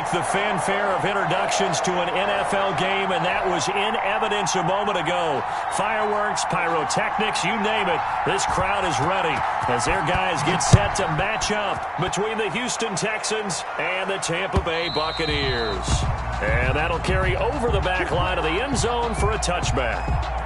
like the fanfare of introductions to an NFL game, and that was in evidence a moment ago. Fireworks, pyrotechnics, you name it. This crowd is ready as their guys get set to match up between the Houston Texans and the Tampa Bay Buccaneers. And that'll carry over the back line of the end zone for a touchback.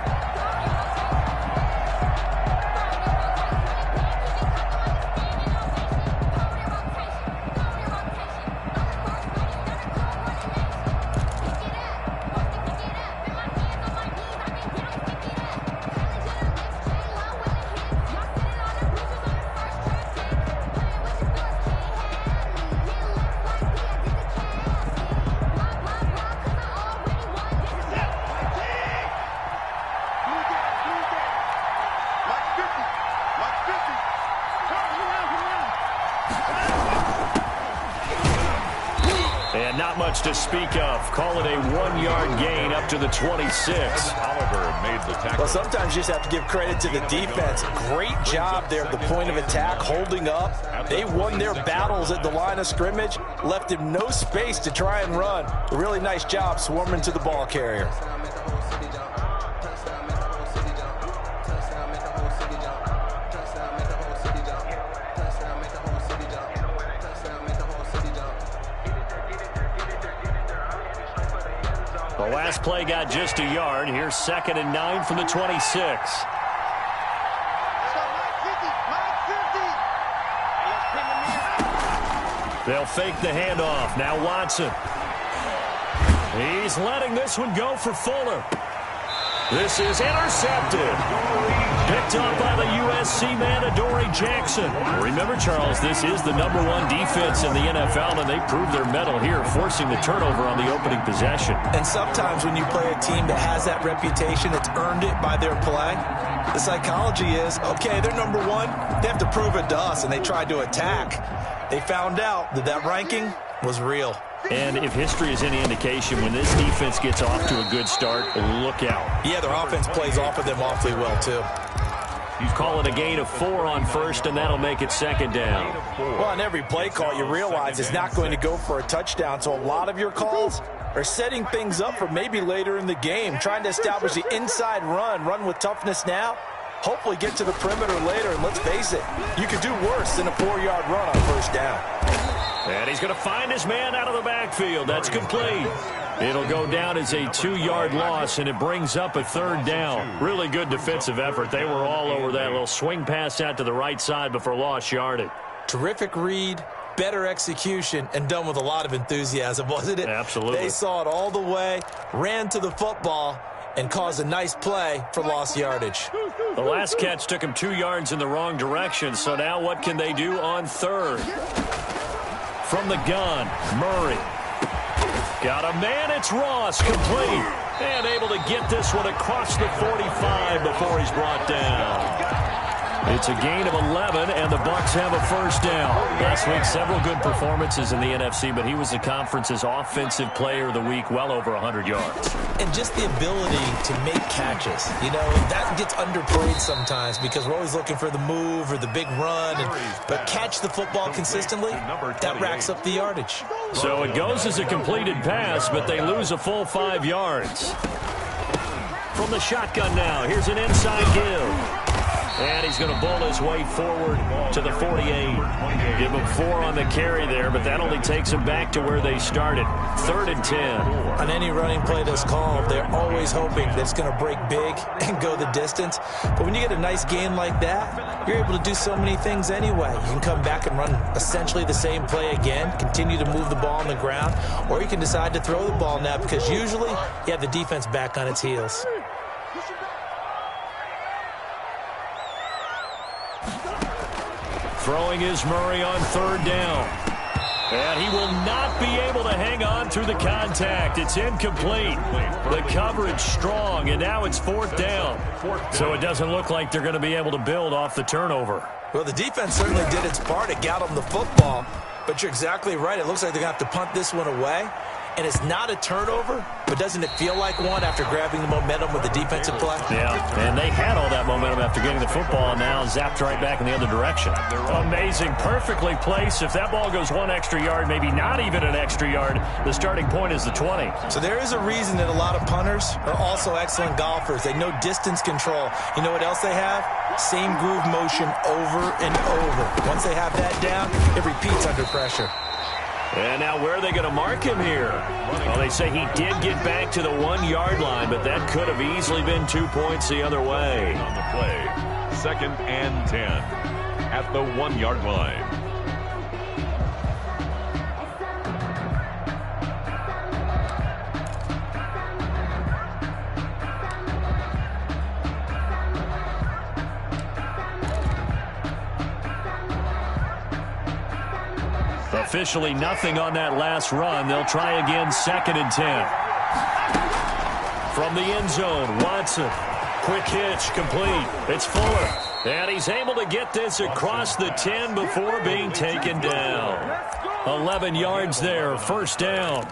And not much to speak of. Call it a 1-yard gain up to the 26. Oliver made the tackle. Well, sometimes you just have to give credit to the defense. Great job there at the point of attack, holding up. They won their battles at the line of scrimmage, left him no space to try and run. A really nice job swarming to the ball carrier. The last play got just a yard. Here's 2nd and 9 from the 26. They'll fake the handoff. Now Watson. He's letting this one go for Fuller. This is intercepted. Picked up by the USC man, Adoree Jackson. Remember, Charles, this is the #1 defense in the NFL, and they proved their mettle here, forcing the turnover on the opening possession. And sometimes when you play a team that has that reputation, it's earned it by their play. The psychology is, okay, they're #1. They have to prove it to us, and they tried to attack. They found out that that ranking was real. And if history is any indication, when this defense gets off to a good start, look out. Yeah, their offense plays off of them awfully well, too. You call it a gain of 4 on first, and that'll make it 2nd down. Well, on every play call, you realize it's not going to go for a touchdown, so a lot of your calls are setting things up for maybe later in the game, trying to establish the inside run with toughness now, hopefully get to the perimeter later, and let's face it, you could do worse than a 4-yard run on first down. And he's going to find his man out of the backfield. That's complete. It'll go down as a 2-yard loss, and it brings up a 3rd down. Really good defensive effort. They were all over that little swing pass out to the right side before lost yardage. Terrific read, better execution, and done with a lot of enthusiasm, wasn't it? Absolutely. They saw it all the way, ran to the football, and caused a nice play for lost yardage. The last catch took him 2 yards in the wrong direction, so now what can they do on 3rd? From the gun, Murray. Got a man, it's Ross, complete. And able to get this one across the 45 before he's brought down. It's a gain of 11, and the Bucs have a 1st down. Last week, several good performances in the NFC, but he was the conference's offensive player of the week, well over 100 yards. And just the ability to make catches. You know, that gets underplayed sometimes because we're always looking for the move or the big run. But catch the football consistently, that racks up the yardage. So it goes as a completed pass, but they lose a full 5 yards. From the shotgun now, here's an inside give. And he's going to bowl his way forward to the 48. Give him 4 on the carry there, but that only takes him back to where they started. 3rd and 10. On any running play that's called, they're always hoping that it's going to break big and go the distance. But when you get a nice gain like that, you're able to do so many things anyway. You can come back and run essentially the same play again, continue to move the ball on the ground, or you can decide to throw the ball now because usually you have the defense back on its heels. Throwing is Murray on 3rd down. And he will not be able to hang on through the contact. It's incomplete. The coverage strong, and now it's 4th down. So it doesn't look like they're going to be able to build off the turnover. Well, the defense certainly did its part. It got them the football. But you're exactly right. It looks like they're going to have to punt this one away. and it's not a turnover, but doesn't it feel like one after grabbing the momentum with the defensive play? Yeah, and they had all that momentum after getting the football, and now zapped right back in the other direction. Amazing, perfectly placed. If that ball goes one extra yard, maybe not even an extra yard, the starting point is the 20. So there is a reason that a lot of punters are also excellent golfers. They know distance control. You know what else they have? Same groove motion over and over. Once they have that down, it repeats under pressure. And now where are they going to mark him here? Well, they say he did get back to the 1-yard line, but that could have easily been 2 points the other way. On the play, 2nd and 10 at the 1-yard line. Officially nothing on that last run. They'll try again, 2nd and 10. From the end zone, Watson. Quick hitch, complete. It's Fuller. And he's able to get this across the 10 before being taken down. 11 yards there, first down.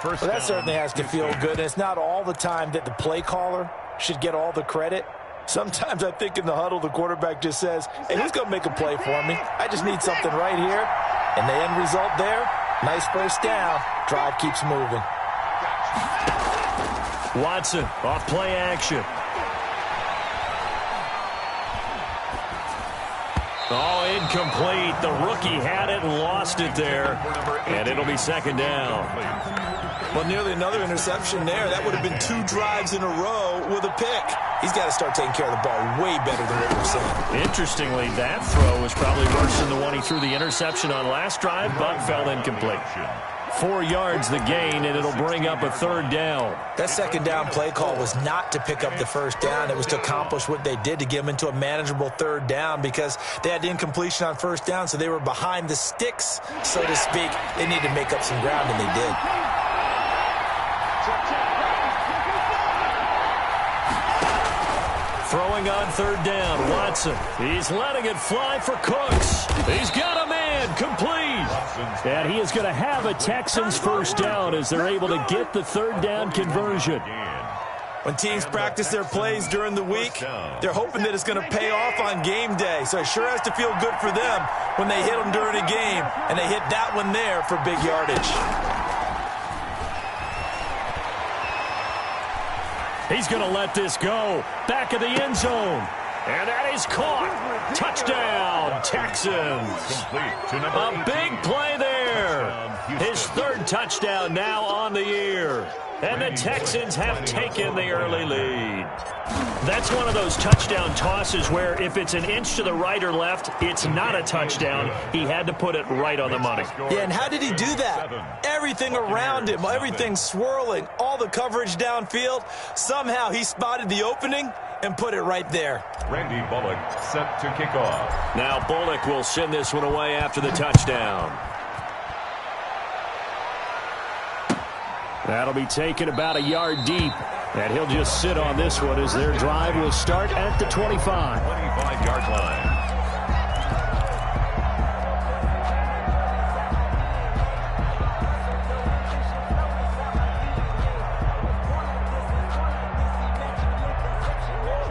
Well, that certainly has to feel good. And it's not all the time that the play caller should get all the credit. Sometimes I think in the huddle, the quarterback just says, hey, who's going to make a play for me? I just need something right here. And the end result there, nice first down. Drive keeps moving. Watson off play action. Oh, incomplete. The rookie had it and lost it there. And it'll be 2nd down. Well, nearly another interception there. That would have been 2 drives in a row with a pick. He's got to start taking care of the ball way better than what we're seeing. Interestingly, that throw was probably worse than the one he threw the interception on last drive, but fell incomplete. 4 yards the gain, and it'll bring up a 3rd down. That 2nd down play call was not to pick up the first down. It was to accomplish what they did, to get them into a manageable 3rd down, because they had incompletion on first down, so they were behind the sticks, so to speak. They needed to make up some ground, and they did. Throwing on 3rd down, Watson. He's letting it fly for Cooks. He's got a man, complete. And he is going to have a Texans first down as they're able to get the 3rd down conversion. When teams practice their plays during the week, they're hoping that it's going to pay off on game day. So it sure has to feel good for them when they hit them during a game, and they hit that one there for big yardage. He's going to let this go. Back of the end zone. And that is caught. Touchdown, Texans. A big play there. His 3rd touchdown now on the year. And the Texans have taken the early lead. That's one of those touchdown tosses where if it's an inch to the right or left, it's not a touchdown. He had to put it right on the money. Yeah, and how did he do that? Everything around him, everything swirling, all the coverage downfield. Somehow he spotted the opening and put it right there. Randy Bullock set to kick off. Now Bullock will send this one away after the touchdown. That'll be taken about a yard deep. And he'll just sit on this one as their drive will start at the 25. 25-yard line.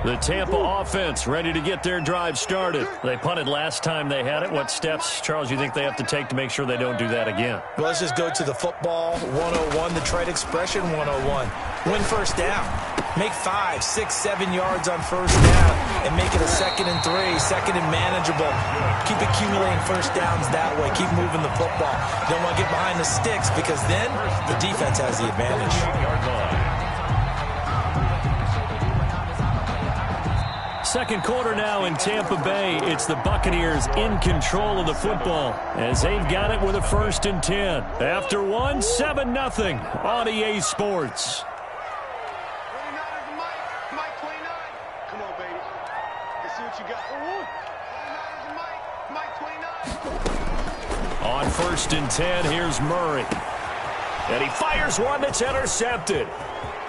The Tampa offense ready to get their drive started. They punted last time they had it. What steps, Charles, you think they have to take to make sure they don't do that again? Well, let's just go to the football 101, the trade expression 101. Win first down. Make 5, 6, 7 yards on first down and make it a 2nd and 3, 2nd and manageable. Keep accumulating first downs that way. Keep moving the football. Don't want to get behind the sticks because then the defense has the advantage. 38-yard line. Second quarter now in Tampa Bay. It's the Buccaneers in control of the football as they've got it with a 1st and 10. After one, 7-0 on EA Sports. On 1st and 10, here's Murray. And he fires one that's intercepted.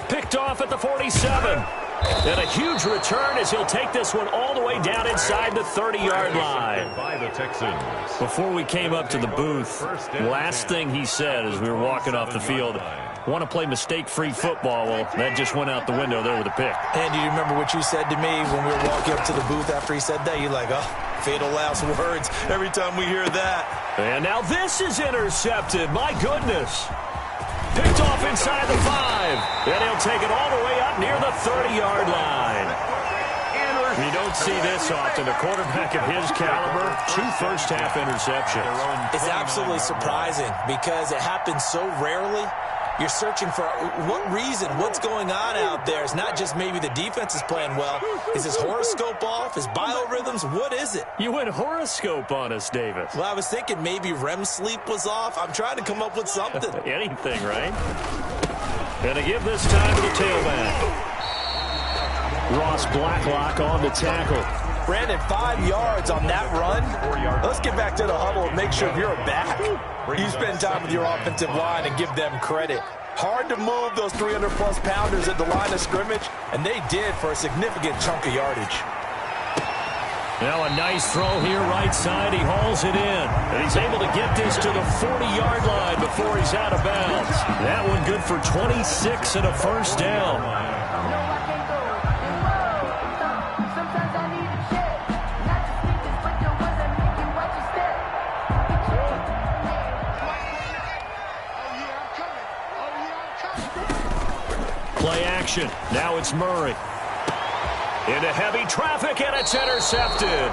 Picked off at the 47. And a huge return as he'll take this one all the way down inside the 30-yard line. By the Texans. Before we came up to the booth, last thing he said as we were walking off the field, want to play mistake-free football. Well, that just went out the window there with a pick. And do you remember what you said to me when we were walking up to the booth after he said that? You're like, oh, fatal last words every time we hear that. And now this is intercepted. My goodness. Picked off inside the 5. And he'll take it all the way up near the 30-yard line. You don't see this often. A quarterback of his caliber, 2 first-half interceptions. It's absolutely surprising because it happens so rarely. You're searching for what reason, what's going on out there. It's not just maybe the defense is playing well. Is his horoscope off? His biorhythms? What is it? You went horoscope on us, Davis. Well, I was thinking maybe REM sleep was off. I'm trying to come up with something. Anything, right? Gonna give this time to the tailback. Ross Blacklock on the tackle. Brandon, 5 yards on that run. Let's get back to the huddle and make sure if you're a back, you spend time with your offensive line and give them credit. Hard to move those 300-plus pounders at the line of scrimmage, and they did for a significant chunk of yardage. Now a nice throw here right side. He hauls it in. And he's able to get this to the 40-yard line before he's out of bounds. That one good for 26 and a first down. Play action. Now it's Murray. Into heavy traffic, and it's intercepted.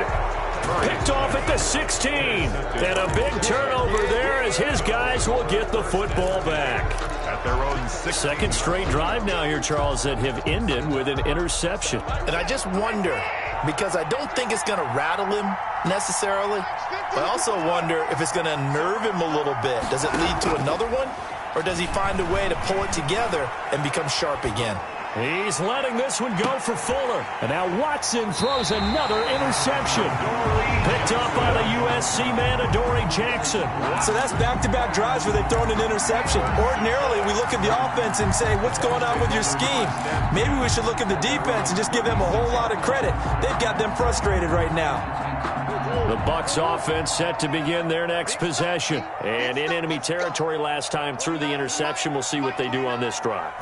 Picked off at the 16. And a big turnover there as his guys will get the football back. At their own 6. Second straight drive now here, Charles, that have ended with an interception. And I just wonder, because I don't think it's going to rattle him necessarily, but I also wonder if it's going to unnerve him a little bit. Does it lead to another one? Or does he find a way to pull it together and become sharp again? He's letting this one go for Fuller. And now Watson throws another interception. Picked up by the USC man, Adoree Jackson. So that's back-to-back drives where they've thrown an interception. Ordinarily, we look at the offense and say, what's going on with your scheme? Maybe we should look at the defense and just give them a whole lot of credit. They've got them frustrated right now. The Bucs offense set to begin their next possession. And in enemy territory last time through the interception. We'll see what they do on this drive.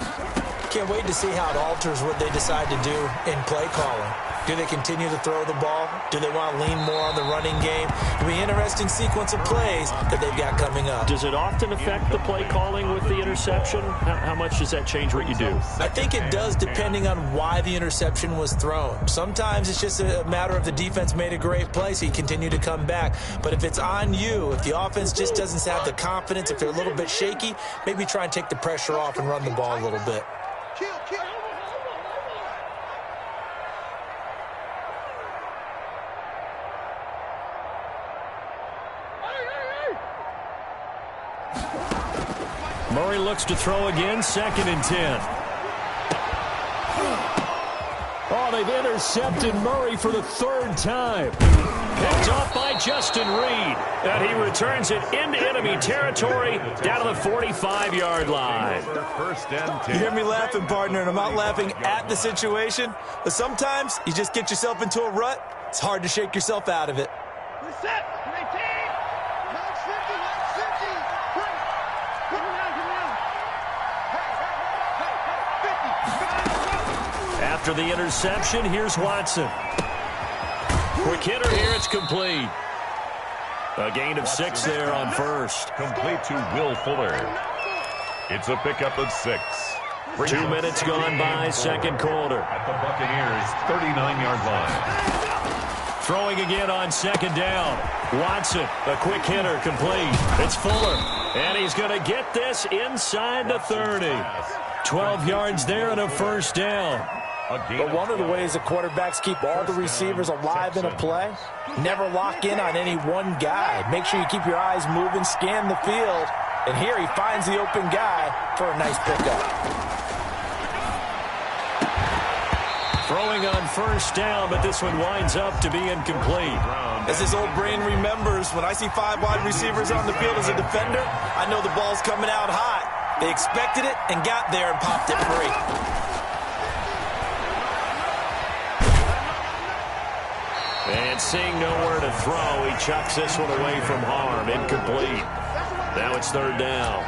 Can't wait to see how it alters what they decide to do in play calling. Do they continue to throw the ball? Do they want to lean more on the running game? It'll be an interesting sequence of plays that they've got coming up. Does it often affect the play calling with the interception? How much does that change what you do? I think it does depending on why the interception was thrown. Sometimes it's just a matter of the defense made a great play, so you continue to come back. But if it's on you, if the offense just doesn't have the confidence, if they're a little bit shaky, maybe try and take the pressure off and run the ball a little bit. Murray looks to throw again, 2nd and 10. Oh, they've intercepted Murray for the 3rd time. Picked off by Justin Reed. And he returns it into enemy territory down to the 45-yard line. First and 10. You hear me laughing, partner, and I'm not laughing at the situation. But sometimes you just get yourself into a rut. It's hard to shake yourself out of it. After the interception, here's Watson. Quick hitter here, it's complete. A gain of 6 there on first. Complete to Will Fuller. It's a pickup of 6. 2 minutes gone by, 2nd quarter. At the Buccaneers' 39-yard line. Throwing again on 2nd down. Watson, a quick hitter, complete. It's Fuller, and he's going to get this inside the 30. 12 yards there and a first down. But one of the ways that quarterbacks keep all the receivers alive in a play, never lock in on any one guy. Make sure you keep your eyes moving, scan the field, and here he finds the open guy for a nice pickup. Throwing on first down, but this one winds up to be incomplete. As his old brain remembers, when I see 5 wide receivers on the field as a defender, I know the ball's coming out hot. They expected it and got there and popped it free. And seeing nowhere to throw, he chucks this one away from harm. Incomplete. Now it's third down.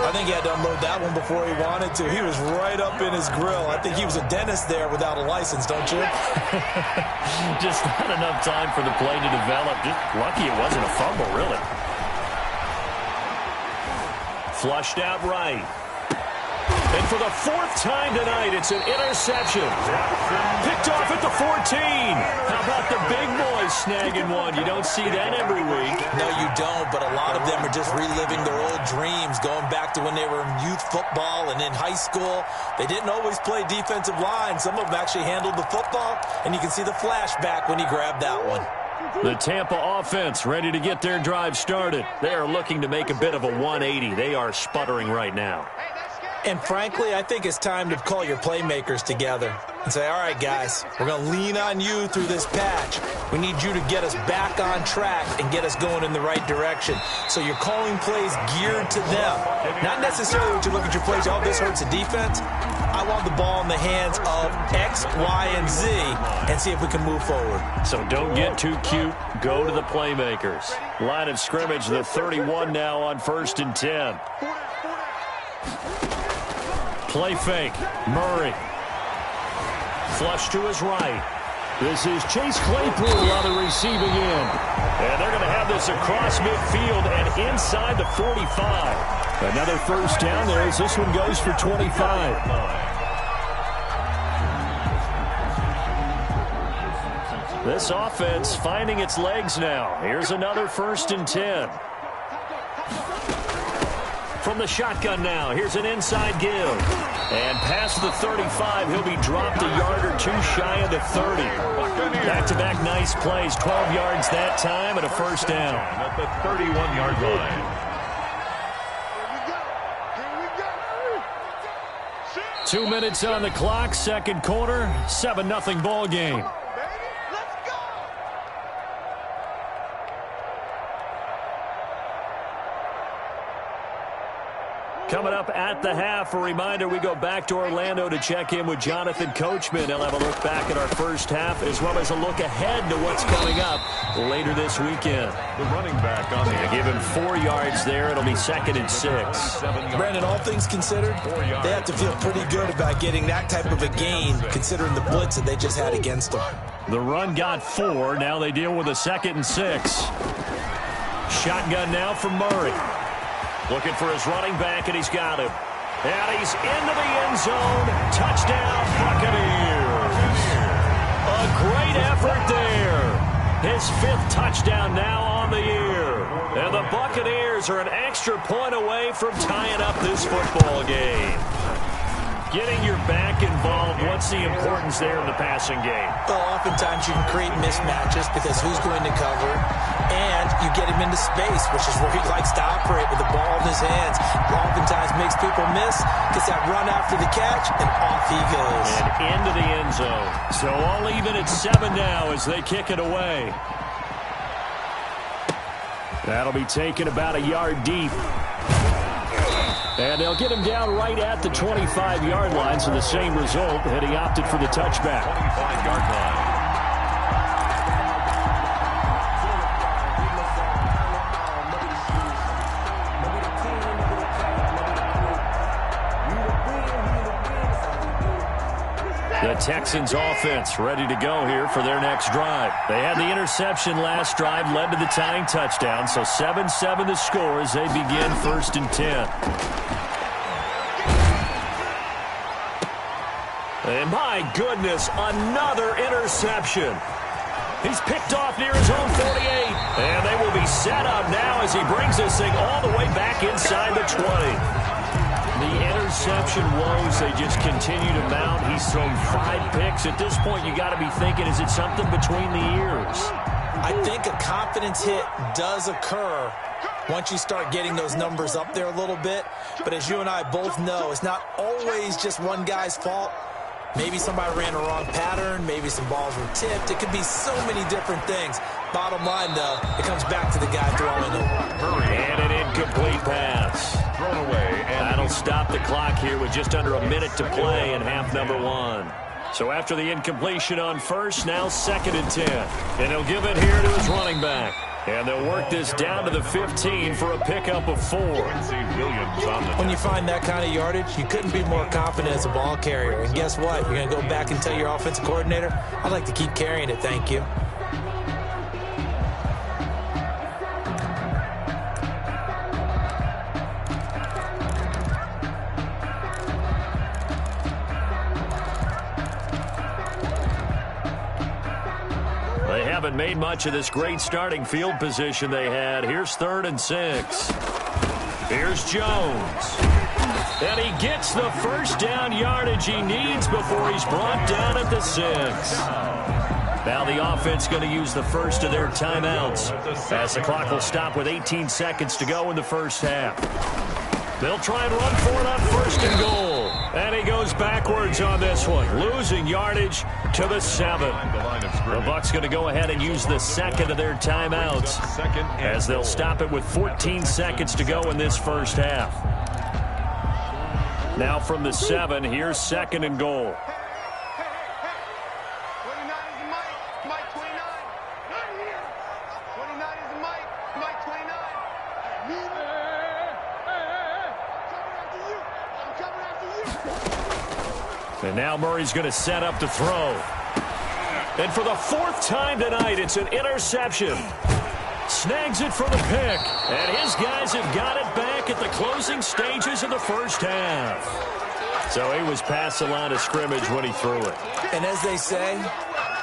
I think he had to unload that one before he wanted to. He was right up in his grill. I think he was a dentist there without a license, don't you? Just not enough time for the play to develop. Just lucky it wasn't a fumble, really. Flushed out right. And for the fourth time tonight, it's an interception. Picked off at the 14. How about the big boys snagging one? You don't see that every week. No, you don't, but a lot of them are just reliving their old dreams, going back to when they were in youth football and in high school. They didn't always play defensive line. Some of them actually handled the football, and you can see the flashback when he grabbed that one. The Tampa offense ready to get their drive started. They are looking to make a bit of a 180. They are sputtering right now. And frankly, I think it's time to call your playmakers together and say, all right, guys, we're going to lean on you through this patch. We need you to get us back on track and get us going in the right direction. So you're calling plays geared to them. Not necessarily when you look at your plays, oh, this hurts the defense. I want the ball in the hands of X, Y, and Z and see if we can move forward. So don't get too cute. Go to the playmakers. Line of scrimmage, the 31 now on 1st and 10. Play fake. Murray. Flush to his right. This is Chase Claypool on the receiving end. And they're going to have this across midfield and inside the 45. Another first down there as this one goes for 25. This offense finding its legs now. Here's another 1st and 10. From the shotgun now, here's an inside give. And past the 35, he'll be dropped a yard or two shy of the 30. Back-to-back nice plays, 12 yards that time and a first down. At the 31-yard line. 2 minutes on the clock, second quarter, 7-0 ball game. Coming up at the half, a reminder, we go back to Orlando to check in with Jonathan Coachman. He'll have a look back at our first half as well as a look ahead to what's coming up later this weekend. The running back on the give him 4 yards there. It'll be 2nd and 6. Brandon, all things considered, they have to feel pretty good about getting that type of a gain considering the blitz that they just had against them. The run got 4. Now they deal with a 2nd and 6. Shotgun now from Murray. Looking for his running back, and he's got him. And he's into the end zone. Touchdown, Buccaneers. A great effort there. His 5th touchdown now on the year. And the Buccaneers are an extra point away from tying up this football game. Getting your back involved, what's the importance there in the passing game? Well, oftentimes you can create mismatches because who's going to cover, and you get him into space, which is where he likes to operate with the ball in his hands. Oftentimes makes people miss, gets that run after the catch, and off he goes. And into the end zone. So all even at 7 now as they kick it away. That'll be taken about a yard deep. And they'll get him down right at the 25-yard line, so the same result, and he opted for the touchback. 25-yard line. The Texans offense ready to go here for their next drive. They had the interception last drive, led to the tying touchdown, so 7-7 the score as they begin 1st and 10. And my goodness, another interception. He's picked off near his own 48. And they will be set up now as he brings this thing all the way back inside the 20. The interception woes, they just continue to mount. He's thrown 5 picks. At this point, you got to be thinking, is it something between the ears? I think a confidence hit does occur once you start getting those numbers up there a little bit. But as you and I both know, it's not always just one guy's fault. Maybe somebody ran a wrong pattern. Maybe some balls were tipped. It could be so many different things. Bottom line, though, it comes back to the guy throwing them. And an incomplete pass. Thrown away. That'll stop the clock here with just under a minute to play in half number 1. So after the incompletion on first, now 2nd and 10. And he'll give it here to his running back. And they'll work this down to the 15 for a pickup of 4. When you find that kind of yardage, you couldn't be more confident as a ball carrier. And guess what? You're going to go back and tell your offensive coordinator, I'd like to keep carrying it, thank you. They haven't made much of this great starting field position they had. Here's 3rd and 6. Here's Jones. And he gets the first down yardage he needs before he's brought down at the 6. Now the offense going to use the first of their timeouts as the clock will stop with 18 seconds to go in the first half. They'll try and run for it on 1st and goal. And he goes backwards on this one, losing yardage to the 7. The Bucs going to go ahead and use the 2nd of their timeouts as they'll stop it with 14 seconds to go in this first half. Now from the 7, here's 2nd and goal. And now Murray's going to set up to throw. And for the 4th time tonight, it's an interception. Snags it for the pick. And his guys have got it back at the closing stages of the first half. So he was past the line of scrimmage when he threw it. And as they say,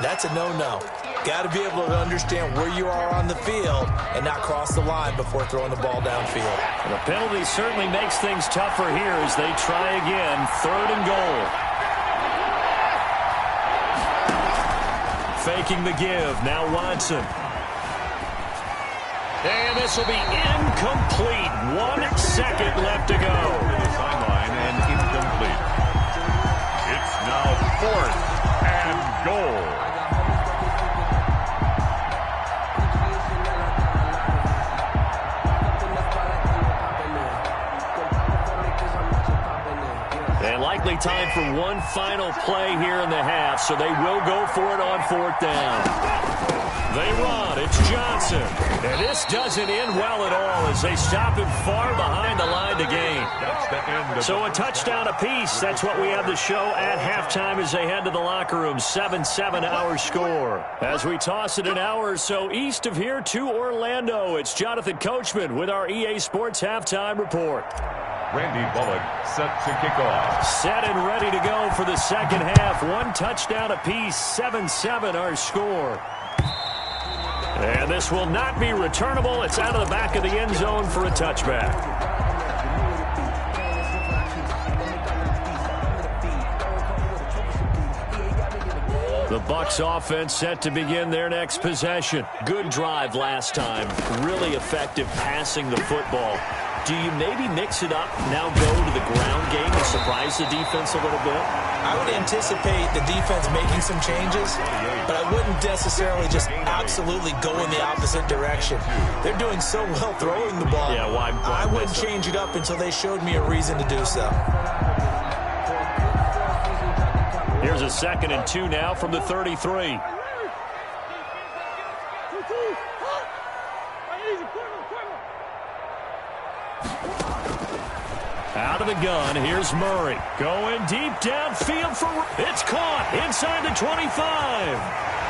that's a no-no. Got to be able to understand where you are on the field and not cross the line before throwing the ball downfield. And the penalty certainly makes things tougher here as they try again. 3rd and goal. Faking the give. Now Watson. And this will be incomplete. 1 second left to go. Sideline and incomplete. It's now 4th and goal. And likely time for one final play here in the half, so they will go for it on 4th down. They run. It's Johnson. And this doesn't end well at all as they stop him far behind the line to gain. So a touchdown apiece. That's what we have to show at halftime as they head to the locker room. 7-7 our score. As we toss it an hour or so east of here to Orlando, it's Jonathan Coachman with our EA Sports Halftime Report. Randy Bullock set to kick off. Set and ready to go for the second half. 1 touchdown apiece. 7-7 our score. And this will not be returnable. It's out of the back of the end zone for a touchback. The Bucs offense set to begin their next possession. Good drive last time. Really effective passing the football. Do you maybe mix it up, now go to the ground game and surprise the defense a little bit? I would anticipate the defense making some changes, but I wouldn't necessarily just absolutely go in the opposite direction. They're doing so well throwing the ball. Yeah, why I wouldn't change it up until they showed me a reason to do so. Here's a 2nd and 2 now from the 33. Out of the gun, here's Murray. Going deep downfield for... It's caught inside the 25.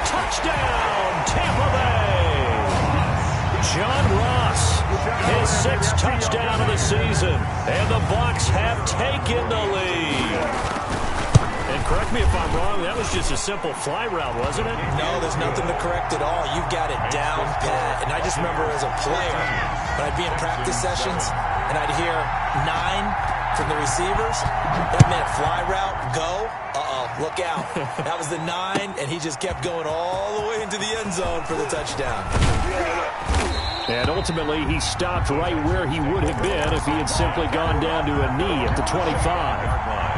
Touchdown, Tampa Bay. John Ross, his 6th touchdown of the season. And the Bucs have taken the lead. And correct me if I'm wrong, that was just a simple fly route, wasn't it? No, there's nothing to correct at all. You've got it down pat. And I just remember as a player, when I'd be in practice sessions, and I'd hear 9 from the receivers, that meant fly route, go. Uh-oh, look out. That was the 9, and he just kept going all the way into the end zone for the touchdown. And ultimately, he stopped right where he would have been if he had simply gone down to a knee at the 25.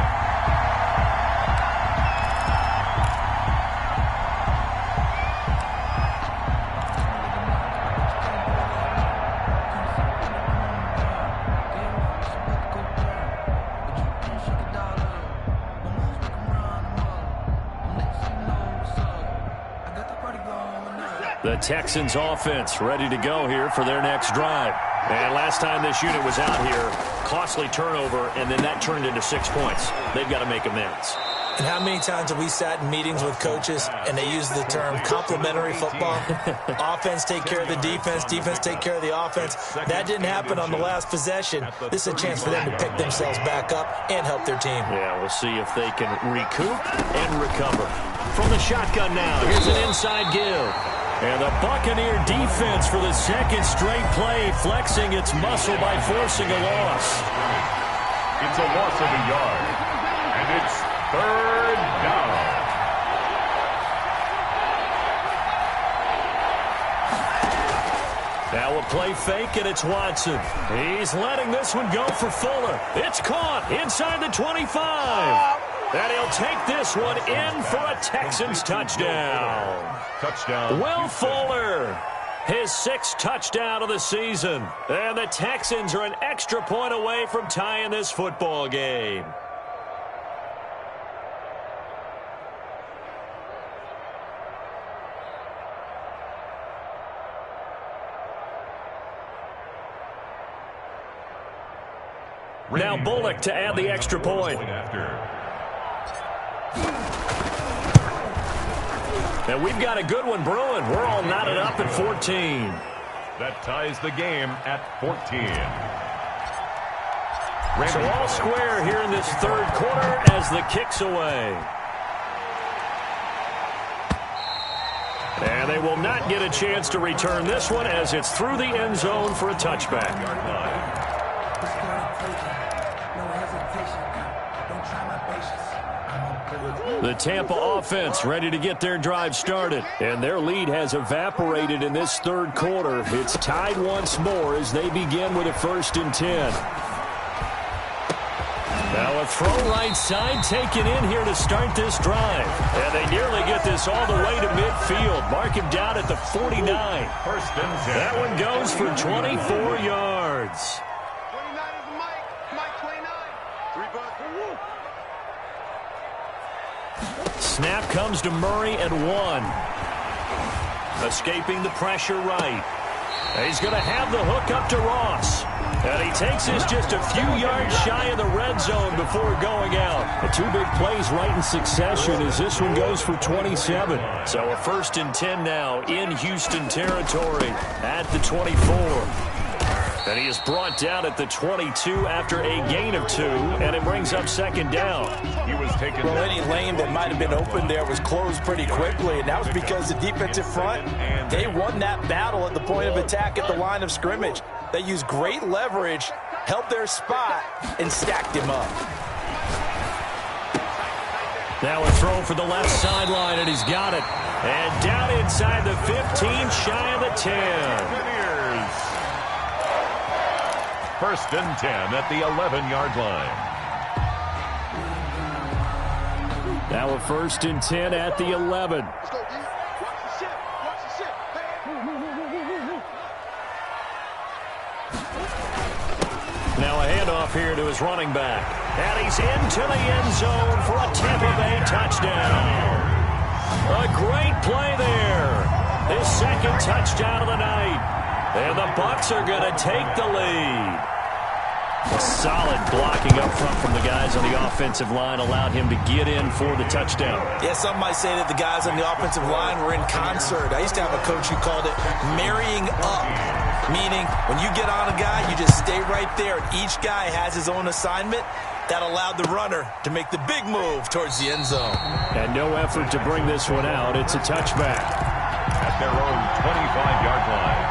The Texans offense ready to go here for their next drive. And last time this unit was out here, costly turnover, and then that turned into 6 points. They've got to make amends. And how many times have we sat in meetings with coaches and they use the term complementary football? Offense take care of the defense, defense take care of the offense. That didn't happen on the last possession. This is a chance for them to pick themselves back up and help their team. Yeah, we'll see if they can recoup and recover. From the shotgun now, here's an inside give. And the Buccaneer defense for the second straight play, flexing its muscle by forcing a loss. It's a loss of a yard, and it's third down. Now a play fake, and it's Watson. He's letting this one go for Fuller. It's caught inside the 25. And he'll take this one in for a Texans touchdown. Touchdown. Will Fuller, his 6th touchdown of the season. And the Texans are an extra point away from tying this football game. Now Bullock to add the extra point. And we've got a good one brewing. We're all knotted up at 14. That ties the game at 14. So all square here in this third quarter as the kick's away. And they will not get a chance to return this one as it's through the end zone for a touchback. The Tampa offense ready to get their drive started. And their lead has evaporated in this third quarter. It's tied once more as they begin with a 1st and 10. Now a throw right side taken in here to start this drive. And they nearly get this all the way to midfield. Mark him down at the 49. 1st and 10. That one goes for 24 yards. 29 is Mike. Mike 29. 3 bucks. Snap comes to Murray at 1. Escaping the pressure right. He's going to have the hook up to Ross. And he takes this just a few yards shy of the red zone before going out. The 2 big plays right in succession as this one goes for 27. So a 1st and 10 now in Houston territory at the 24. And he is brought down at the 22 after a gain of 2, and it brings up 2nd down. He was taken. Well, any lane that might have been open there was closed pretty quickly, and that was because the defensive front, they won that battle at the point of attack at the line of scrimmage. They used great leverage, held their spot, and stacked him up. Now a throw for the left sideline, and he's got it. And down inside the 15, shy of the 10. 1st and 10 at the 11-yard line. Now a 1st and 10 at the 11. Let's go, D. Watch the ship. Watch the ship. Now a handoff here to his running back. And he's into the end zone for a Tampa Bay touchdown. A great play there. His 2nd touchdown of the night. And the Bucs are going to take the lead. A solid blocking up front from the guys on the offensive line allowed him to get in for the touchdown. Yeah, some might say that the guys on the offensive line were in concert. I used to have a coach who called it marrying up, meaning when you get on a guy, you just stay right there. Each guy has his own assignment. That allowed the runner to make the big move towards the end zone. And no effort to bring this one out. It's a touchback. At their own 25-yard line.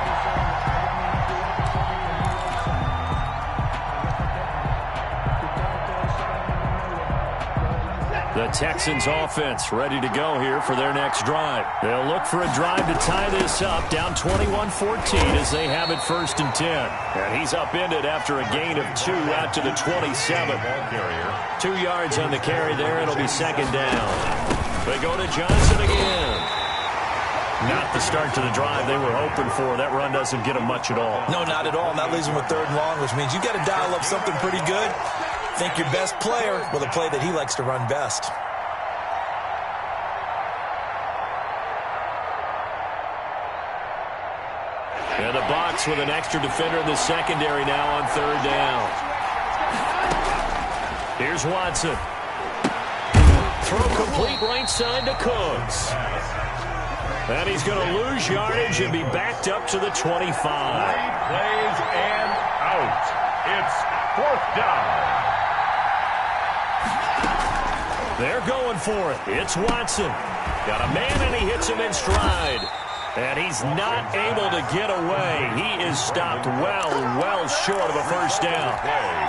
The Texans offense ready to go here for their next drive. They'll look for a drive to tie this up, down 21-14 as they have it 1st and 10. And he's upended after a gain of 2 out to the 27. 2 yards on the carry there. It'll be 2nd down. They go to Johnson again. Not the start to the drive they were hoping for. That run doesn't get them much at all. No, not at all. And that leaves them with 3rd and long, which means you got to dial up something pretty good. Think your best player with a play that he likes to run best. the Bucs with an extra defender in the secondary now on third down. Here's Watson. Throw complete right side to Cooks. And he's going to lose yardage and be backed up to the 25. 3 plays and out. It's 4th down. They're going for it. It's Watson. Got a man, and he hits him in stride. And he's not able to get away. He is stopped well short of a first down.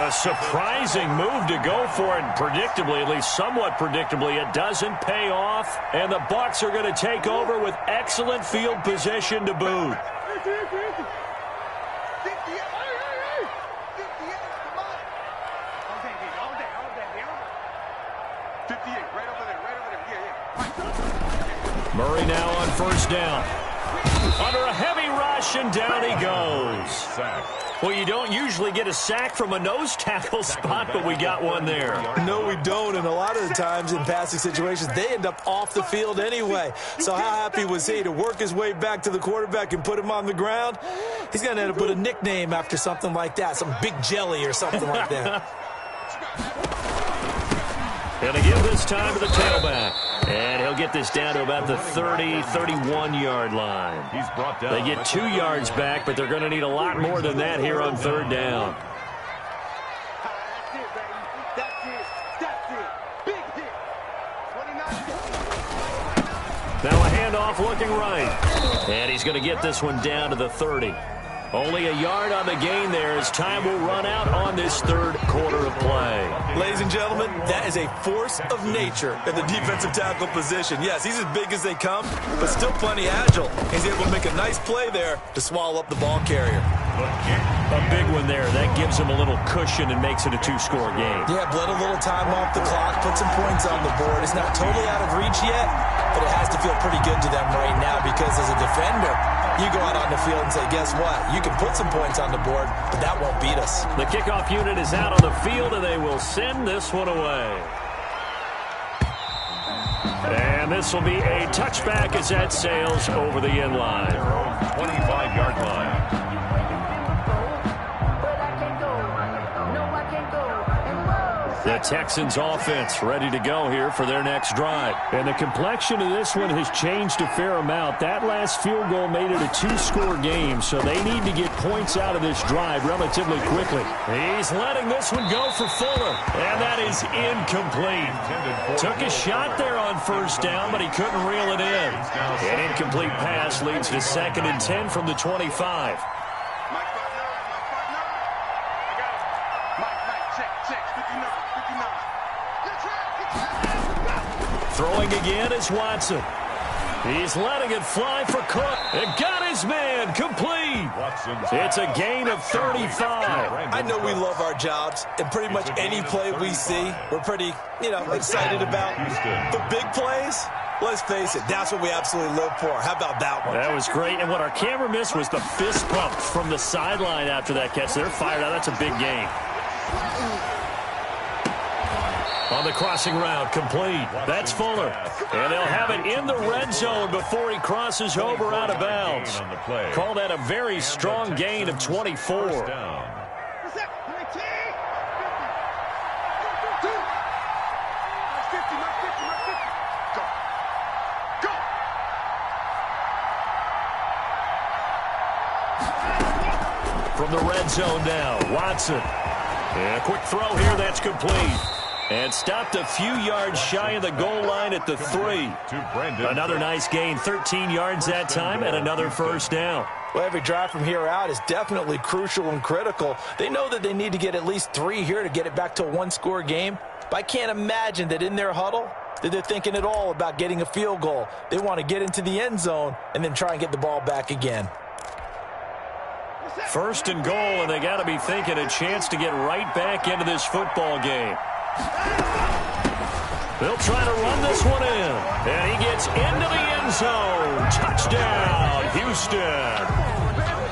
A surprising move to go for it. Predictably, at least somewhat predictably, it doesn't pay off. And the Bucs are going to take over with excellent field position to boot. 58, right over there. Yeah. Murray now on first down. Under a heavy rush, and down he goes. Well, you don't usually get a sack from a nose tackle spot, but we got one there. No, we don't, and a lot of the times in passing situations, they end up off the field anyway. So how happy was he to work his way back to the quarterback and put him on the ground? He's going to end up with a nickname after something like that, some Big Jelly or something like that. Going to give this time to the tailback. And he'll get this down to about the 30, 31-yard line. He's brought down. They get 2 yards back, but they're going to need a lot more than that here on third down. That's it. Big hit. 29. Now a handoff looking right. And he's going to get this one down to the 30. Only a yard on the gain there as time will run out on this third quarter of play. Ladies and gentlemen, that is a force of nature at the defensive tackle position. Yes, he's as big as they come, but still plenty agile. He's able to make a nice play there to swallow up the ball carrier. A big one there. That gives him a little cushion and makes it a 2-score game. Yeah, bled a little time off the clock, put some points on the board. It's not totally out of reach yet, but it has to feel pretty good to them right now because as a defender, you go out on the field and say, guess what? You can put some points on the board, but that won't beat us. The kickoff unit is out on the field, and they will send this one away. And this will be a touchback as that sails over the end line. 25-yard line. The Texans offense ready to go here for their next drive. And the complexion of this one has changed a fair amount. That last field goal made it a 2-score game, so they need to get points out of this drive relatively quickly. He's letting this one go for Fuller, and that is incomplete. Took a shot there on first down, but he couldn't reel it in. An incomplete pass leads to 2nd and 10 from the 25. Throwing again is Watson. He's letting it fly for Cook. And got his man complete. It's a gain of 35. I know we love our jobs, and pretty much any play we see, we're pretty, excited about. But big plays, let's face it, that's what we absolutely live for. How about that one? That was great. And what our camera missed was the fist pump from the sideline after that catch. They're fired out. That's a big gain. On the crossing route, complete. That's Fuller. And they'll have it in the red zone before he crosses over out of bounds. Call that a very strong gain of 24. From the red zone now, Watson. And a quick throw here, that's complete. And stopped a few yards shy of the goal line at the 3. Another nice gain, 13 yards that time, and another first down. Well, every drive from here out is definitely crucial and critical. They know that they need to get at least 3 here to get it back to a 1-score game. But I can't imagine that in their huddle that they're thinking at all about getting a field goal. They want to get into the end zone and then try and get the ball back again. 1st and goal, and they got to be thinking a chance to get right back into this football game. They'll try to run this one in. And he gets into the end zone. Touchdown, Houston.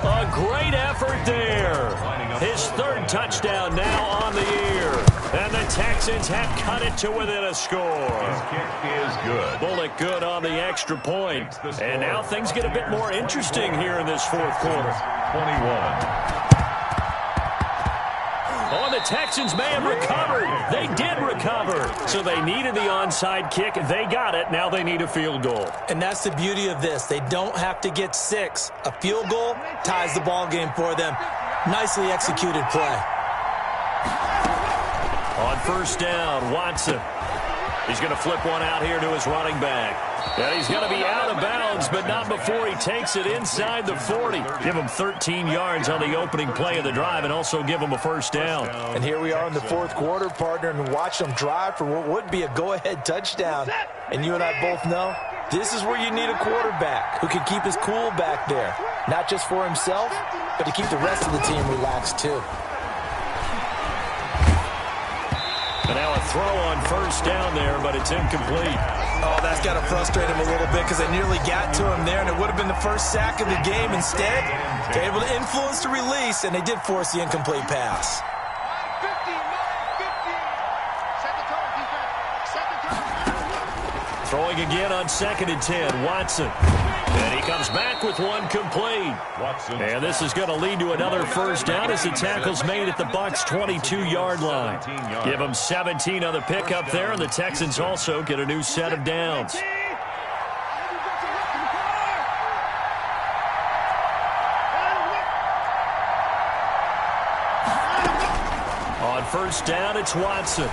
A great effort there. His 3rd touchdown now on the year. And the Texans have cut it to within a score. His kick is good. Bullock good on the extra point. And now things get a bit more interesting here in this 4th quarter. 21. Oh, the Texans may have recovered. They did recover. So they needed the onside kick. They got it. Now they need a field goal. And that's the beauty of this. They don't have to get 6. A field goal ties the ball game for them. Nicely executed play. On first down, Watson. He's going to flip one out here to his running back. And he's going to be out of bounds, but not before he takes it inside the 40. Give him 13 yards on the opening play of the drive and also give him a first down. And here we are in the fourth quarter, partner, and watch them drive for what would be a go-ahead touchdown. And you and I both know this is where you need a quarterback who can keep his cool back there. Not just for himself, but to keep the rest of the team relaxed too. And now a throw on first down there, but it's incomplete. Oh, that's got to frustrate him a little bit because they nearly got to him there, and it would have been the first sack of the game. Instead, they're able to influence the release, and they did force the incomplete pass. 50, 50. Throwing again on 2nd and 10, Watson. And he comes back with one complete. And this is going to lead to another first down as the tackle's made at the Bucs' 22-yard line. Give them 17 on the pickup there, and the Texans also get a new set of downs. On first down, it's Watson.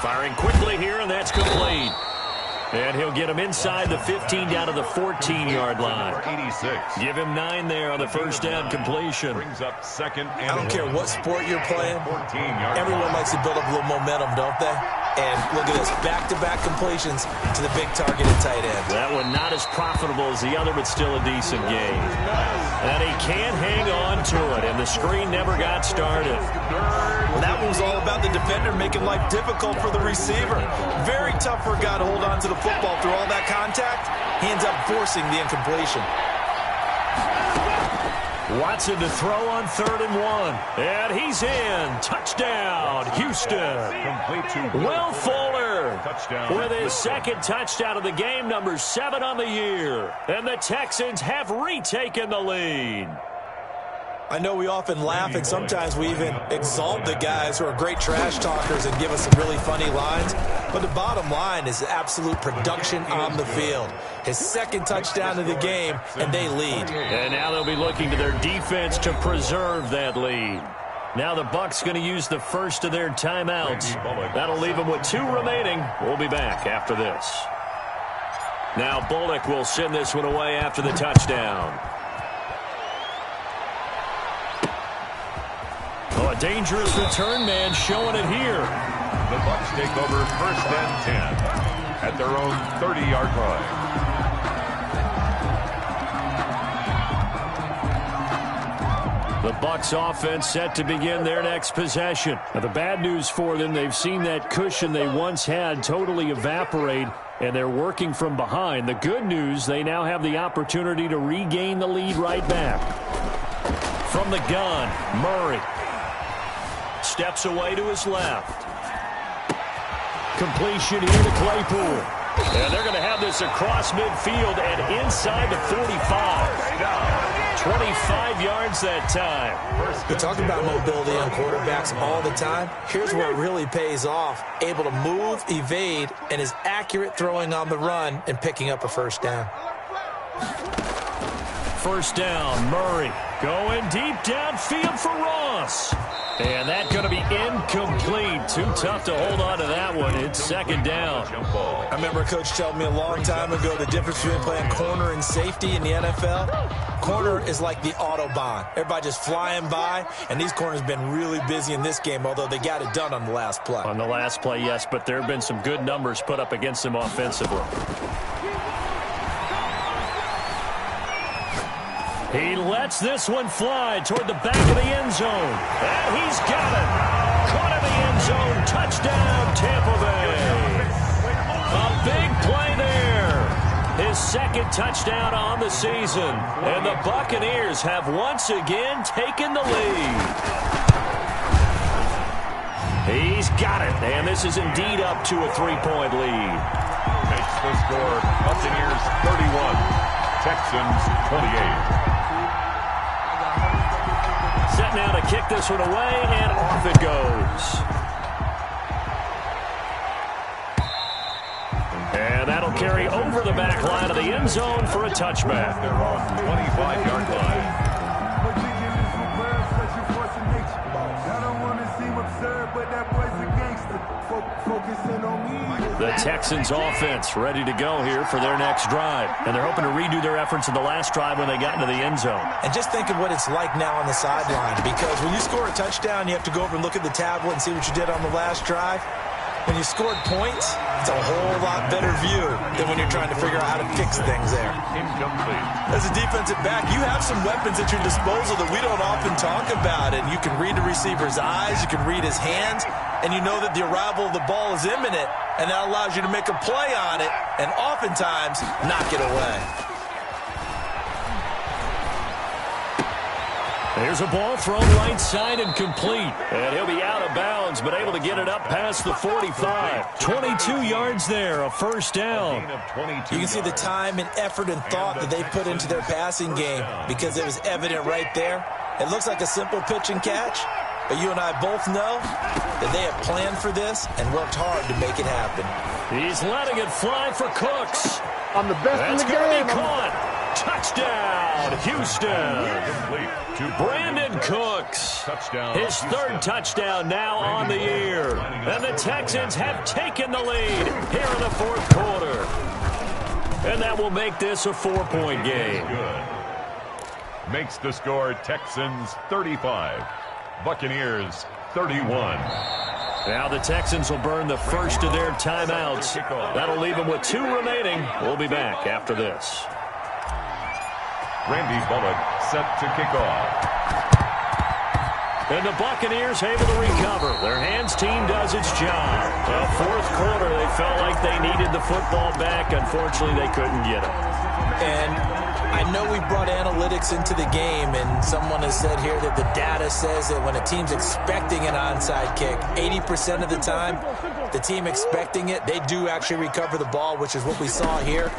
Firing quickly here, and that's complete. And he'll get him inside the 15 down to the 14-yard line. 86. Give him 9 there on the first down completion. Brings up second and I don't care what sport you're playing. 14-yard Everyone likes to build up a little momentum, don't they? And look at this, back-to-back completions to the big targeted tight end. That one not as profitable as the other, but still a decent game. And he can't hang on to it, and the screen never got started. Well, that one was all about the defender making life difficult for the receiver. Very tough for a guy to hold on to the football through all that contact. He ends up forcing the incompletion. Watson to throw on 3rd and 1. And he's in. Touchdown, Houston. complete to Will Fuller Touchdown. with his second touchdown of the game, number 7 on the year. And the Texans have retaken the lead. I know we often laugh and sometimes we even exalt the guys who are great trash talkers and give us some really funny lines. But the bottom line is absolute production on the field. His second touchdown of the game, and they lead. And now they'll be looking to their defense to preserve that lead. Now the Bucs going to use the first of their timeouts. That'll leave them with 2 remaining. We'll be back after this. Now Bullock will send this one away after the touchdown. Oh, a dangerous return man showing it here. The Bucs take over first and 10 at their own 30-yard line. The Bucs offense set to begin their next possession. Now, the bad news for them, they've seen that cushion they once had totally evaporate, and they're working from behind. The good news, they now have the opportunity to regain the lead right back. From the gun, Murray. Steps away to his left. Completion here to Claypool. And they're going to have this across midfield and inside the 45. 25 yards that time. We talk about mobility on quarterbacks all the time. Here's where it really pays off. Able to move, evade, and is accurate throwing on the run and picking up a first down. First down, Murray going deep downfield for Ross. And that's going to be incomplete. Too tough to hold on to that one. It's second down. I remember a coach telling me a long time ago the difference between playing corner and safety in the NFL. Corner is like the Autobahn. Everybody just flying by, and these corners have been really busy in this game, although they got it done on the last play. On the last play, yes, but there have been some good numbers put up against them offensively. He lets this one fly toward the back of the end zone. And he's got it. Caught in the end zone. Touchdown, Tampa Bay. A big play there. His second touchdown on the season. And the Buccaneers have once again taken the lead. He's got it. And this is indeed up to a 3-point lead. Makes the score Buccaneers 31, Texans 28. set now to kick this one away, and off it goes. And that'll carry over the back line of the end zone for a touchback. They're on the 25-yard line. The Texans offense ready to go here for their next drive. And they're hoping to redo their efforts in the last drive when they got into the end zone. And just think of what it's like now on the sideline, because when you score a touchdown, you have to go over and look at the tablet and see what you did on the last drive. When you scored points, it's a whole lot better view than when you're trying to figure out how to fix things there. Incomplete. As a defensive back, you have some weapons at your disposal that we don't often talk about. And you can read the receiver's eyes, you can read his hands, and you know that the arrival of the ball is imminent, and that allows you to make a play on it and oftentimes knock it away. Here's a ball thrown right side and complete. And he'll be out of bounds, but able to get it up past the 45. 22 yards there, a first down. You can see the time and effort and thought that they put into their passing game, because it was evident right there. It looks like a simple pitch and catch, but you and I both know that they have planned for this and worked hard to make it happen. He's letting it fly for Cooks. I'm the best in the game. That's going to be caught. Touchdown, Houston. Brandon Cooks. His third touchdown now on the year. And the Texans have taken the lead here in the fourth quarter. And that will make this a 4-point game. Good. Makes the score Texans 35. Buccaneers 31. Now the Texans will burn the first of their timeouts. That'll leave them with 2 remaining. We'll be back after this. Randy Bullock set to kick off. And the Buccaneers able to recover. Their hands team does its job. The fourth quarter, they felt like they needed the football back. Unfortunately, they couldn't get it. And I know we brought analytics into the game, and someone has said here that the data says that when a team's expecting an onside kick, 80% of the time, the team expecting it, they do actually recover the ball, which is what we saw here.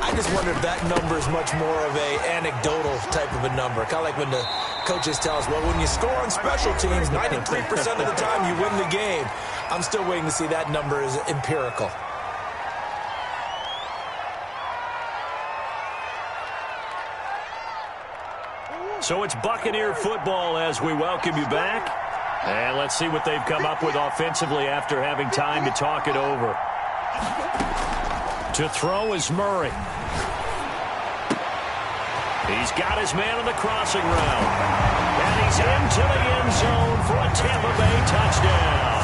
I just wonder if that number is much more of a anecdotal type of a number. Kind of like when the coaches tell us, well, when you score on special teams, 93% of the time you win the game. I'm still waiting to see that number is empirical. So it's Buccaneer football as we welcome you back. And let's see what they've come up with offensively after having time to talk it over. To throw is Murray. He's got his man on the crossing route. And he's into the end zone for a Tampa Bay touchdown.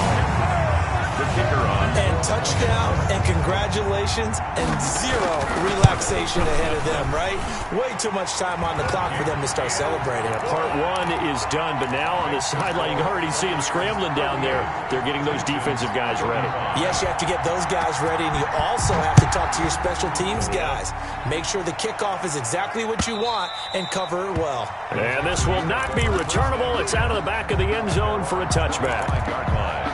The kicker on. And touchdown, and congratulations, and zero relaxation ahead of them, right? Way too much time on the clock for them to start celebrating. Part one is done, but now on the sideline, you can already see them scrambling down there. They're getting those defensive guys ready. Yes, you have to get those guys ready, and you also have to talk to your special teams guys. Make sure the kickoff is exactly what you want and cover it well. And this will not be returnable. It's out of the back of the end zone for a touchback. Yard line.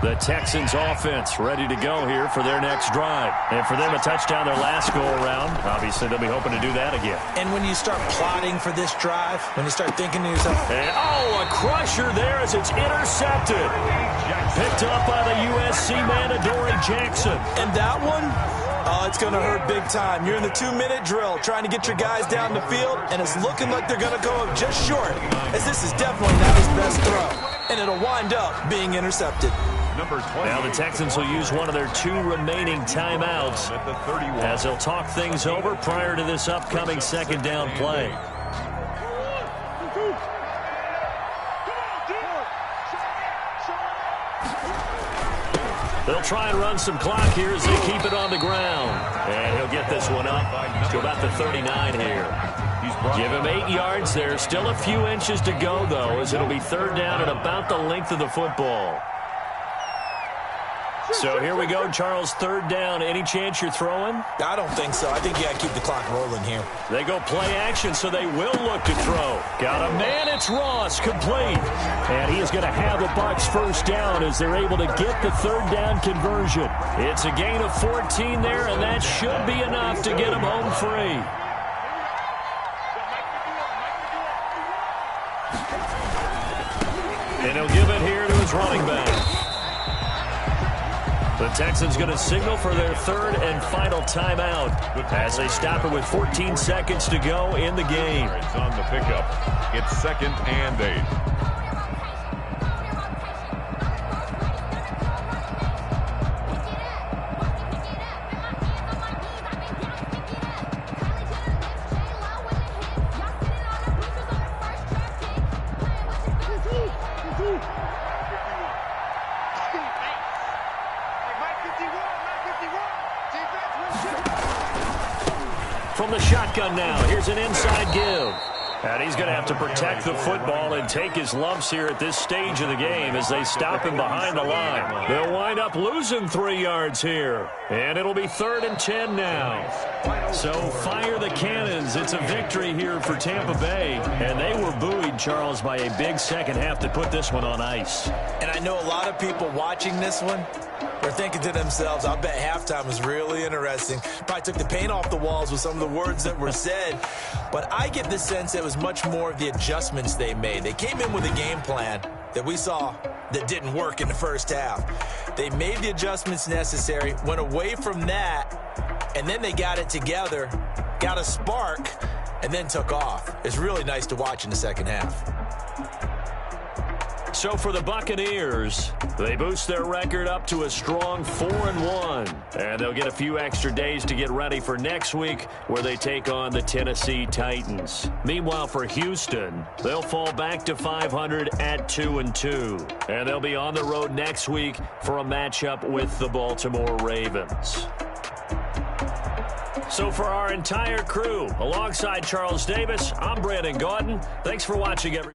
The Texans offense ready to go here for their next drive. And for them, a touchdown their last go-around. Obviously, they'll be hoping to do that again. And when you start plotting for this drive, when you start thinking to yourself, and, a crusher there as it's intercepted. Picked up by the USC man, Adoree Jackson. And that one, it's going to hurt big time. You're in the 2-minute drill trying to get your guys down the field, and it's looking like they're going to go up just short, as this is definitely not his best throw. And it'll wind up being intercepted. Now the Texans will use one of their 2 remaining timeouts as they'll talk things over prior to this upcoming second down play. They'll try and run some clock here as they keep it on the ground. And he'll get this one up to about the 39 here. Give him 8 yards there. Still a few inches to go, though, as it'll be third down at about the length of the football. So here we go, Charles, third down. Any chance you're throwing? I don't think so. I think you got to keep the clock rolling here. They go play action, so they will look to throw. Got a man, it's Ross, complete. And he is going to have the Bucs first down as they're able to get the third down conversion. It's a gain of 14 there, and that should be enough to get him home free. And he'll give it here to his running back. The Texans going to signal for their third and final timeout as they stop it with 14 seconds to go in the game. It's on the pickup. It's 2nd and 8. From the shotgun now, here's an inside give. And he's going to have to protect the football and take his lumps here at this stage of the game as they stop him behind the line. They'll wind up losing 3 yards here. And it'll be 3rd and 10 now. So fire the cannons. It's a victory here for Tampa Bay. And they were buoyed, Charles, by a big second half to put this one on ice. And I know a lot of people watching this one are thinking to themselves, I bet halftime was really interesting. Probably took the paint off the walls with some of the words that were said. But I get the sense it was much more of the adjustments they made. They came in with a game plan that we saw that didn't work in the first half. They made the adjustments necessary, went away from that, and then they got it together, got a spark, and then took off. It's really nice to watch in the second half. So for the Buccaneers, they boost their record up to a strong 4-1. And they'll get a few extra days to get ready for next week where they take on the Tennessee Titans. Meanwhile, for Houston, they'll fall back to 500 at 2-2. And they'll be on the road next week for a matchup with the Baltimore Ravens. So for our entire crew, alongside Charles Davis, I'm Brandon Gaudin. Thanks for watching, everyone.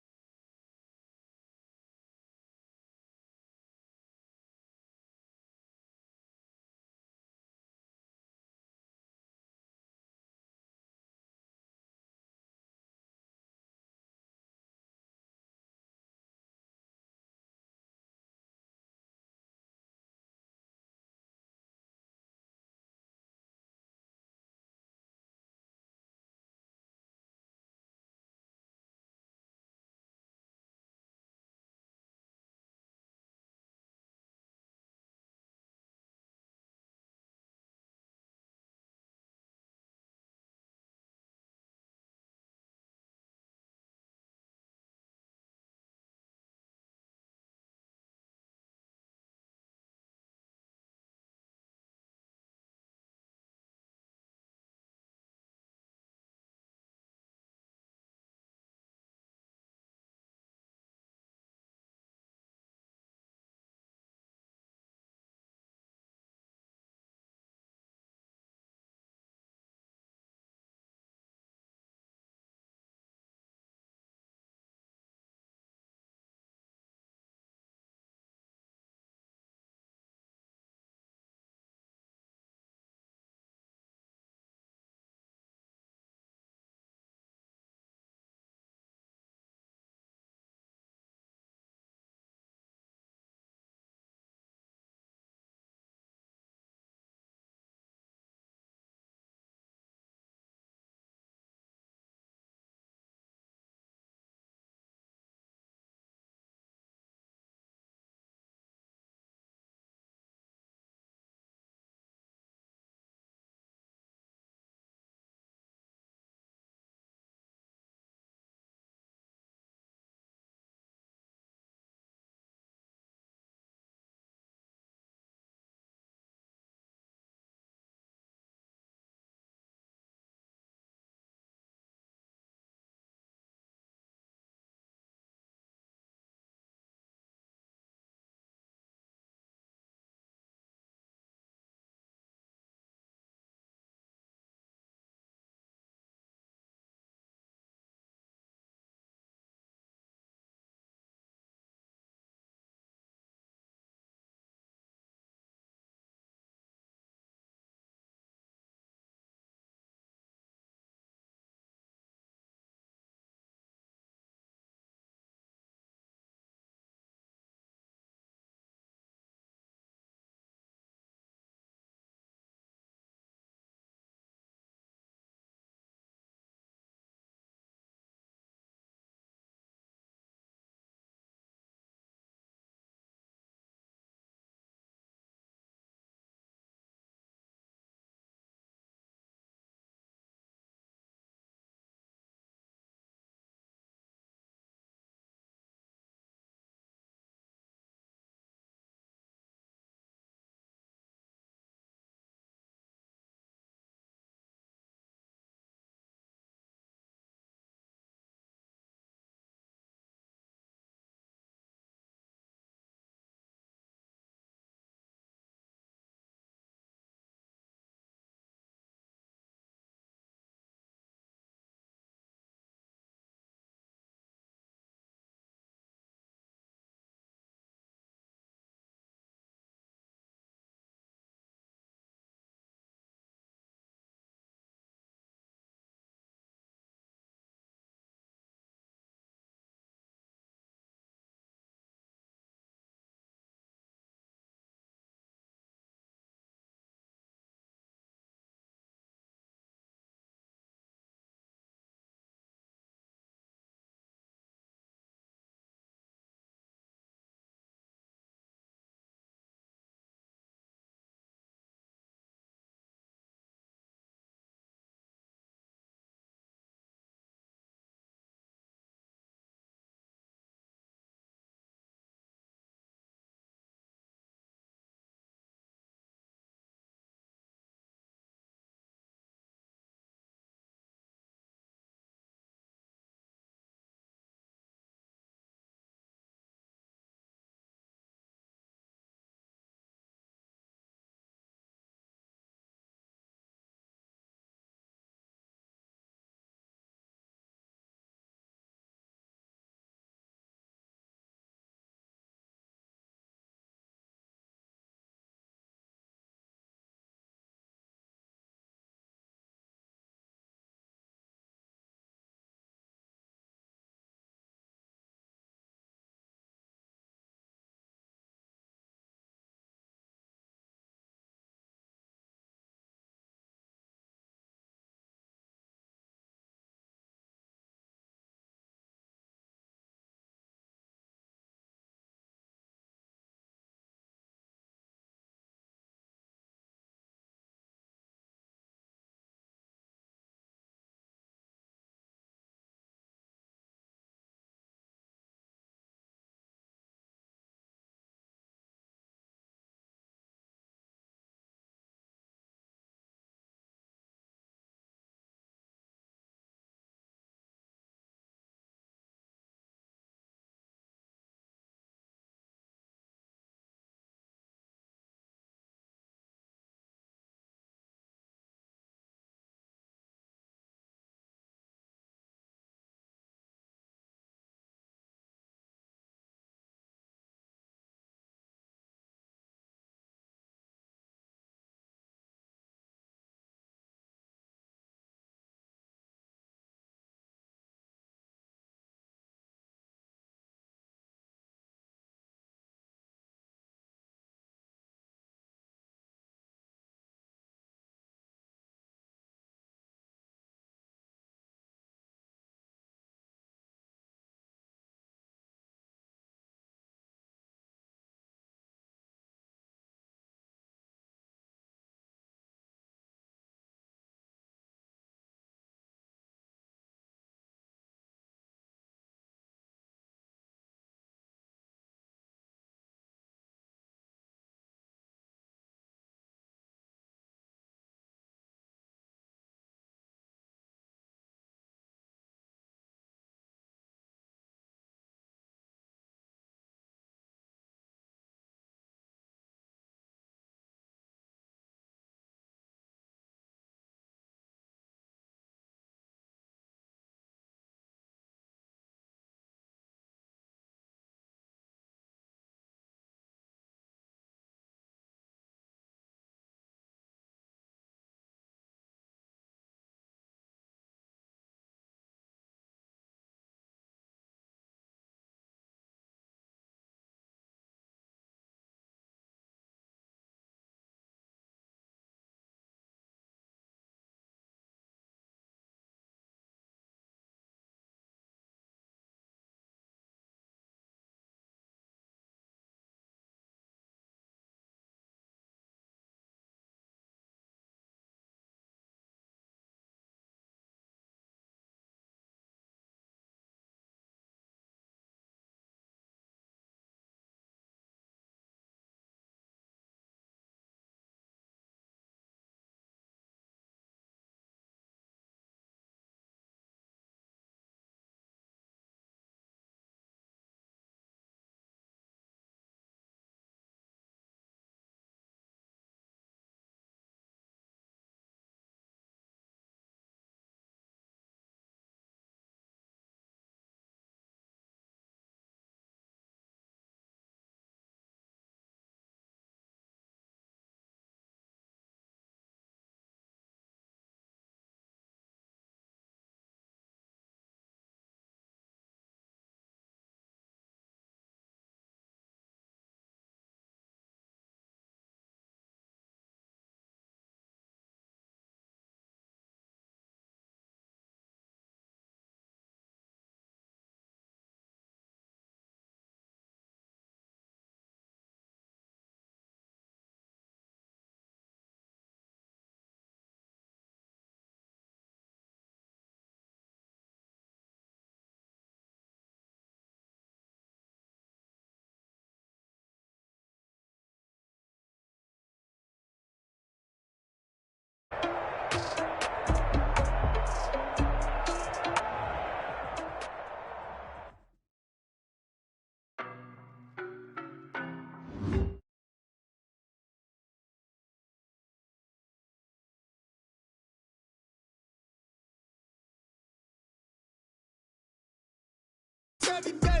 every day.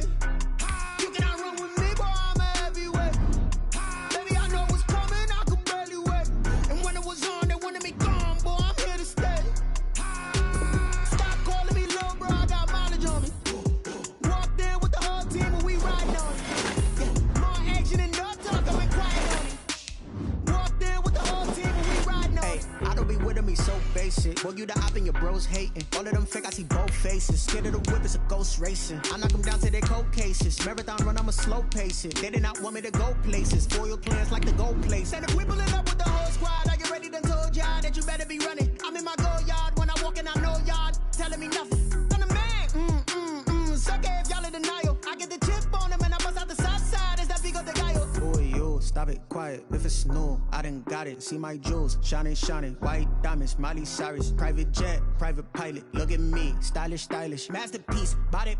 You cannot run with me, boy, I'm a heavyweight. Baby, I know what's coming, I could barely wait. And when it was on, they wanted me gone, boy, I'm here to stay. Stop calling me little bro, I got mileage on me. Walked in with the whole team and we riding on it. Yeah, more action and no talk, I've been quiet on it. Walked in with the whole team and we riding on it. I don't be with me so basic. Boy, you the op and your bros hating. All of them fake, I see both faces. Scared of the whip, it's a ghost racing. I knock them down to their cold cases. Marathon run, I'm a slow pace it. They did not want me to go places. Foil plans like the gold place. And if we pulling up with the whole squad, I get ready to told y'all that you better be running. I'm in my go yard when I walk in, I know y'all telling me nothing. I'm the man, suck it if y'all in denial. I get the chip on them and I bust out the south side. Is that big of the guy? Boy, you stop it, quiet. If it's new, I done got it. See my jewels, shining, shining. White diamonds, Miley Cyrus. Private jet, private pilot. Look at me, stylish, stylish. Masterpiece, body,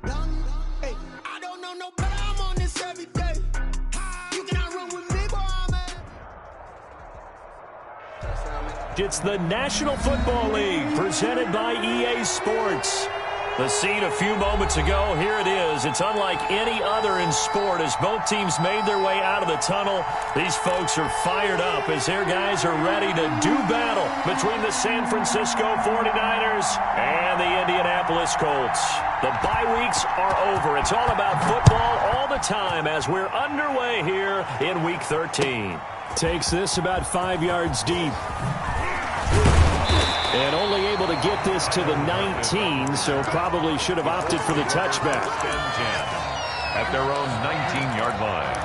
young. Hey, I don't know no better. I'm on this every day. You cannot run with me, boy. I'm a... It's the National Football League presented by EA Sports. The scene a few moments ago, here it is. It's unlike any other in sport as both teams made their way out of the tunnel. These folks are fired up as their guys are ready to do battle between the San Francisco 49ers and the Indianapolis Colts. The bye weeks are over. It's all about football all the time as we're underway here in Week 13. Takes this about 5 yards deep. And only able to get this to the 19, so probably should have opted for the touchback. At their own 19-yard line.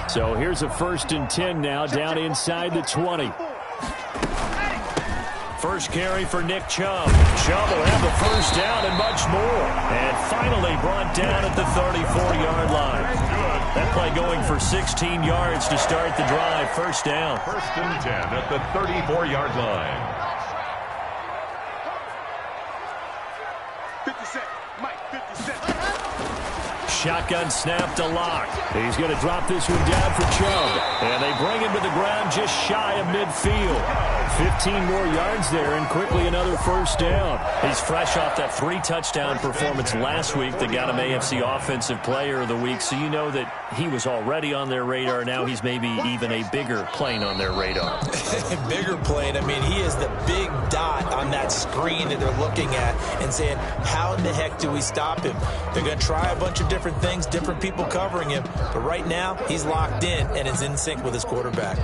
So here's a 1st and 10 now, down inside the 20. First carry for Nick Chubb. Chubb will have the first down and much more. And finally brought down at the 34-yard line. That play going for 16 yards to start the drive. First down. 1st and 10 at the 34-yard line. 50 Cent. Mike, 50 Cent. Shotgun snap to Lock. He's going to drop this one down for Chubb. And they bring him to the ground just shy of midfield. 15 more yards there and quickly another first down. He's fresh off that 3-touchdown performance last week that got him AFC Offensive Player of the Week, so you know that he was already on their radar. Now he's maybe even a bigger plane on their radar. Bigger plane. I mean, he is the big dot on that screen that they're looking at and saying, how in the heck do we stop him? They're going to try a bunch of different things, different people covering him, but right now he's locked in and is in sync with his quarterback.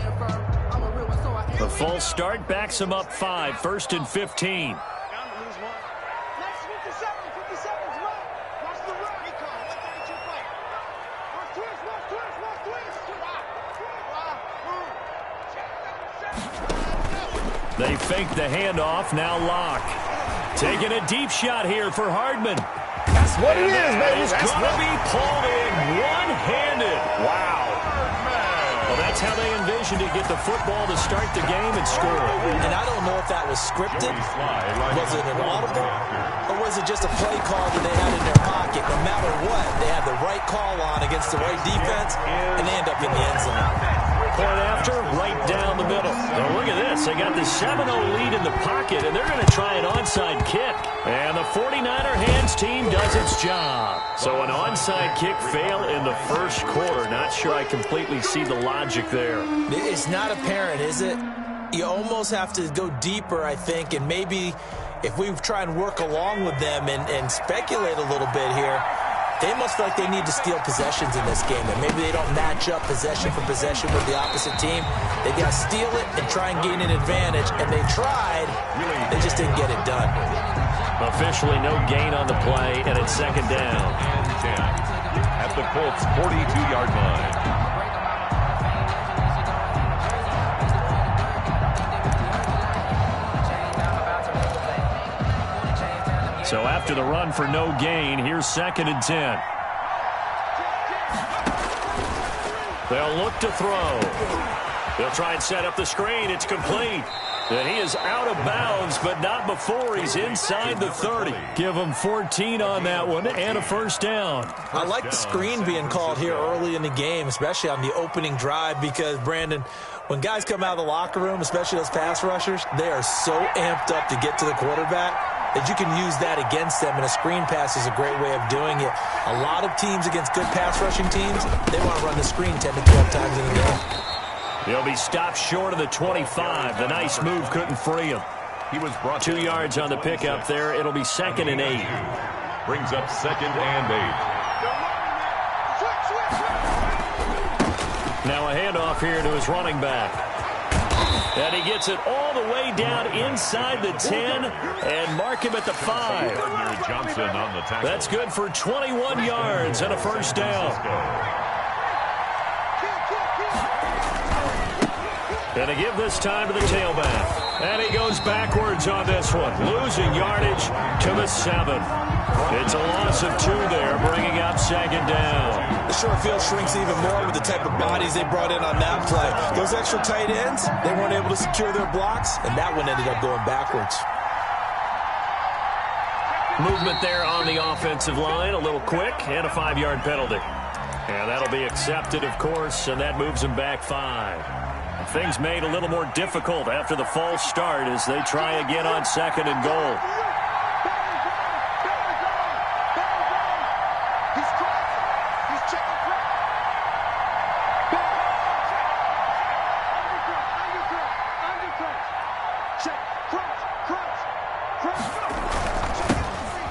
The false start backs him up 5, 1st and 15. They fake the handoff, now Lock. Taking a deep shot here for Hardman. That's what it is, baby. It's going to be pulled in one-handed. Wow. Well, that's how they envisioned it, get the football to start the game and score. And I don't know if that was scripted, was it an audible, or was it just a play call that they had in their pocket? No matter what, they had the right call on against the right defense, and they end up in the end zone. Point after, right down the middle. Now look at this. They got the 7-0 lead in the pocket, and they're going to try an onside kick. And the 49er hands team does its job. So an onside kick fail in the first quarter. Not sure I completely see the logic there. It's not apparent, is it? You almost have to go deeper, I think, and maybe if we try and work along with them and speculate a little bit here, they must feel like they need to steal possessions in this game. And maybe they don't match up possession for possession with the opposite team. They got to steal it and try and gain an advantage. And they tried. They just didn't get it done. Officially no gain on the play, and it's 2nd down. And 10 at the Colts' 42-yard line. So after the run for no gain, here's 2nd and 10. They'll look to throw. They'll try and set up the screen. It's complete. And he is out of bounds, but not before he's inside the 30. Give him 14 on that one and a first down. I like the screen being called here early in the game, especially on the opening drive, because, Brandon, When guys come out of the locker room, especially those pass rushers, they are so amped up to get to the quarterback that you can use that against them, and a screen pass is a great way of doing it. A lot of teams against good pass rushing teams, they want to run the screen 10 to 12 times in a game. He'll be stopped short of the 25. The nice move couldn't free him. He was brought 2 yards on the pickup there. It'll be 2nd and 8. Brings up 2nd and 8. Now a handoff here to his running back. And he gets it all the way down inside the 10 and mark him at the 5. Johnson on the tackle. That's good for 21 yards and a first down. And to give this time to the tailback. And he goes backwards on this one, losing yardage to the 7. It's a loss of 2 there, bringing up 2nd down. The short field shrinks even more with the type of bodies they brought in on that play. Those extra tight ends, they weren't able to secure their blocks, and that one ended up going backwards. Movement there on the offensive line, a little quick, and a 5-yard penalty. And that'll be accepted, of course, and that moves him back 5. Things made a little more difficult after the false start as they try again on 2nd and goal.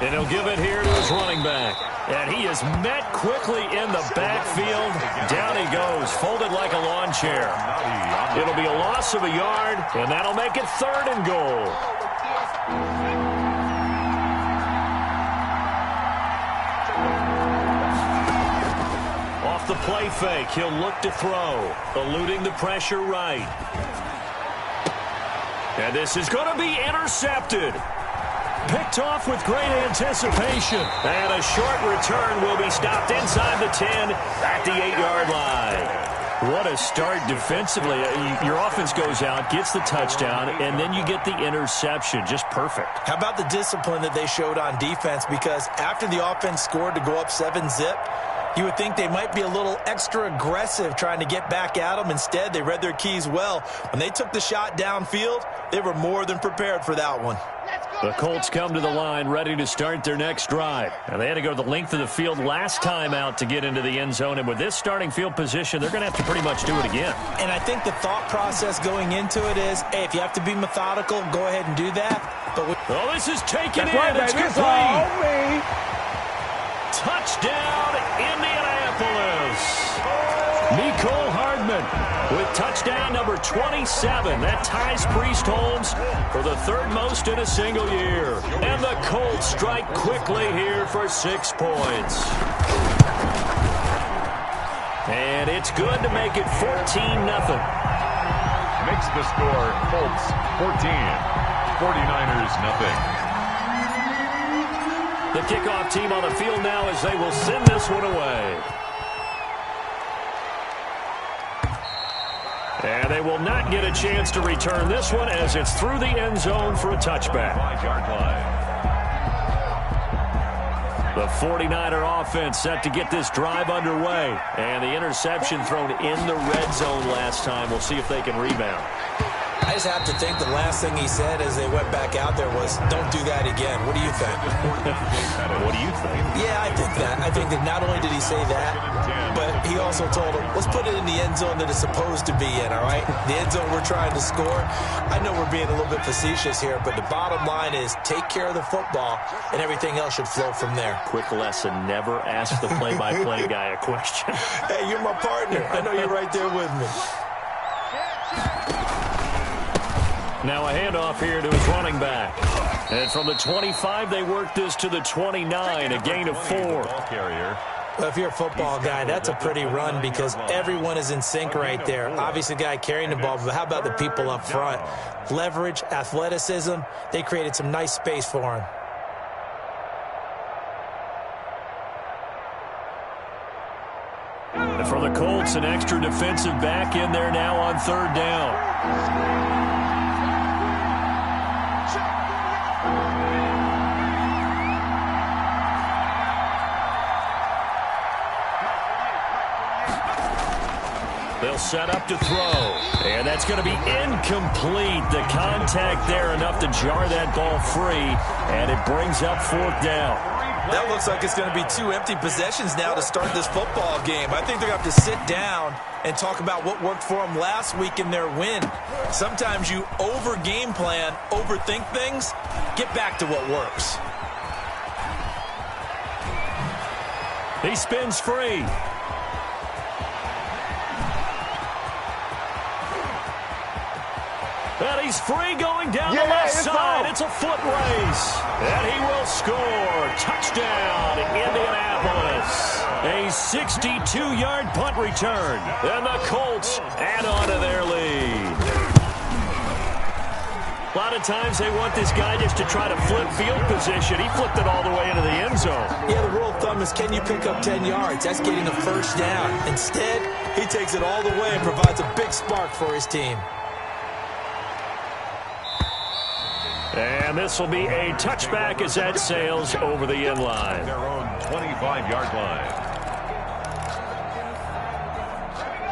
And he'll give it here to his running back. And he is met quickly in the backfield. Down he goes, folded like a lawn chair. It'll be a loss of a yard, and that'll make it 3rd and goal. Off the play fake, he'll look to throw, eluding the pressure right. And this is going to be intercepted. Picked off with great anticipation. And a short return will be stopped inside the 10 at the 8-yard line. What a start defensively. Your offense goes out, gets the touchdown, and then you get the interception. Just perfect. How about the discipline that they showed on defense? Because after the offense scored to go up 7-zip, you would think they might be a little extra aggressive trying to get back at them. Instead, they read their keys well. When they took the shot downfield, they were more than prepared for that one. The Colts come to the line ready to start their next drive. And they had to go the length of the field last time out to get into the end zone. And with this starting field position, they're going to have to pretty much do it again. And I think the thought process going into it is, hey, if you have to be methodical, go ahead and do that. But this is taken in. Right, It's baby. complete. Touchdown, Indianapolis. Mecole Hardman with touchdown number 27. That ties Priest Holmes for the 3rd most in a single year. And the Colts strike quickly here for 6 points. And it's good to make it 14-0. Makes the score Colts 14, 49ers nothing. The kickoff team on the field now as they will send this one away. And they will not get a chance to return this one as it's through the end zone for a touchback. 5-yard line. The 49er offense set to get this drive underway. And the interception thrown in the red zone last time. We'll see if they can rebound. I just have to think the last thing he said as they went back out there was, don't do that again. What do you think? What do you think? Yeah, I think that. I think that not only did he say that, but he also told him, let's put it in the end zone that it's supposed to be in, all right? The end zone we're trying to score. I know we're being a little bit facetious here, but the bottom line is take care of the football, and everything else should flow from there. Quick lesson, never ask the play-by-play guy a question. Hey, you're my partner. I know you're right there with me. Now a handoff here to his running back. And from the 25, they work this to the 29, a gain of 4. Well, if you're a football guy, that's a pretty run because everyone is in sync right there. Obviously, the guy carrying the ball, but how about the people up front? Leverage, athleticism, they created some nice space for him. And for the Colts, an extra defensive back in there now on 3rd down. They'll He'll set up to throw. And that's going to be incomplete. The contact there enough to jar that ball free. And it brings up 4th down. That looks like it's going to be 2 empty possessions now to start this football game. I think they're going to have to sit down and talk about what worked for them last week in their win. Sometimes you over-game plan, overthink things. Get back to what works. He spins free. And he's free going down the left side. It's a foot race. And he will score. Touchdown, Indianapolis. A 62-yard punt return. And the Colts add on to their lead. A lot of times they want this guy just to try to flip field position. He flipped it all the way into the end zone. Yeah, the rule of thumb is, can you pick up 10 yards? That's getting a first down. Instead, he takes it all the way and provides a big spark for his team. And this will be a touchback as that sails over the end line. Their own 25-yard line.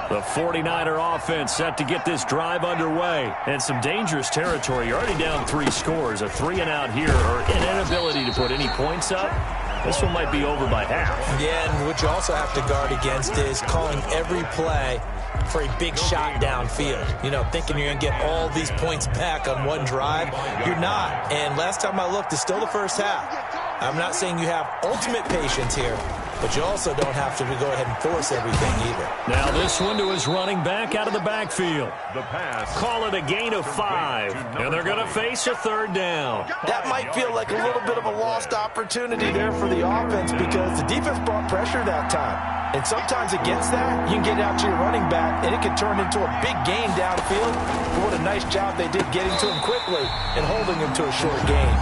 The 49er offense set to get this drive underway. And some dangerous territory. You're already down 3 scores. A 3-and-out here, or an inability to put any points up. This one might be over by half. Yeah, and what you also have to guard against is calling every play for a big shot downfield. You know, thinking you're going to get all these points back on one drive. You're not. And last time I looked, it's still the first half. I'm not saying you have ultimate patience here, but you also don't have to go ahead and force everything either. Now this one to his running back out of the backfield. The pass. Call it a gain of 5. And they're going to face a 3rd down. That might feel like a little bit of a lost opportunity there for the offense because the defense brought pressure that time. And sometimes against that, you can get out to your running back, and it can turn into a big gain downfield. But what a nice job they did getting to him quickly and holding him to a short gain.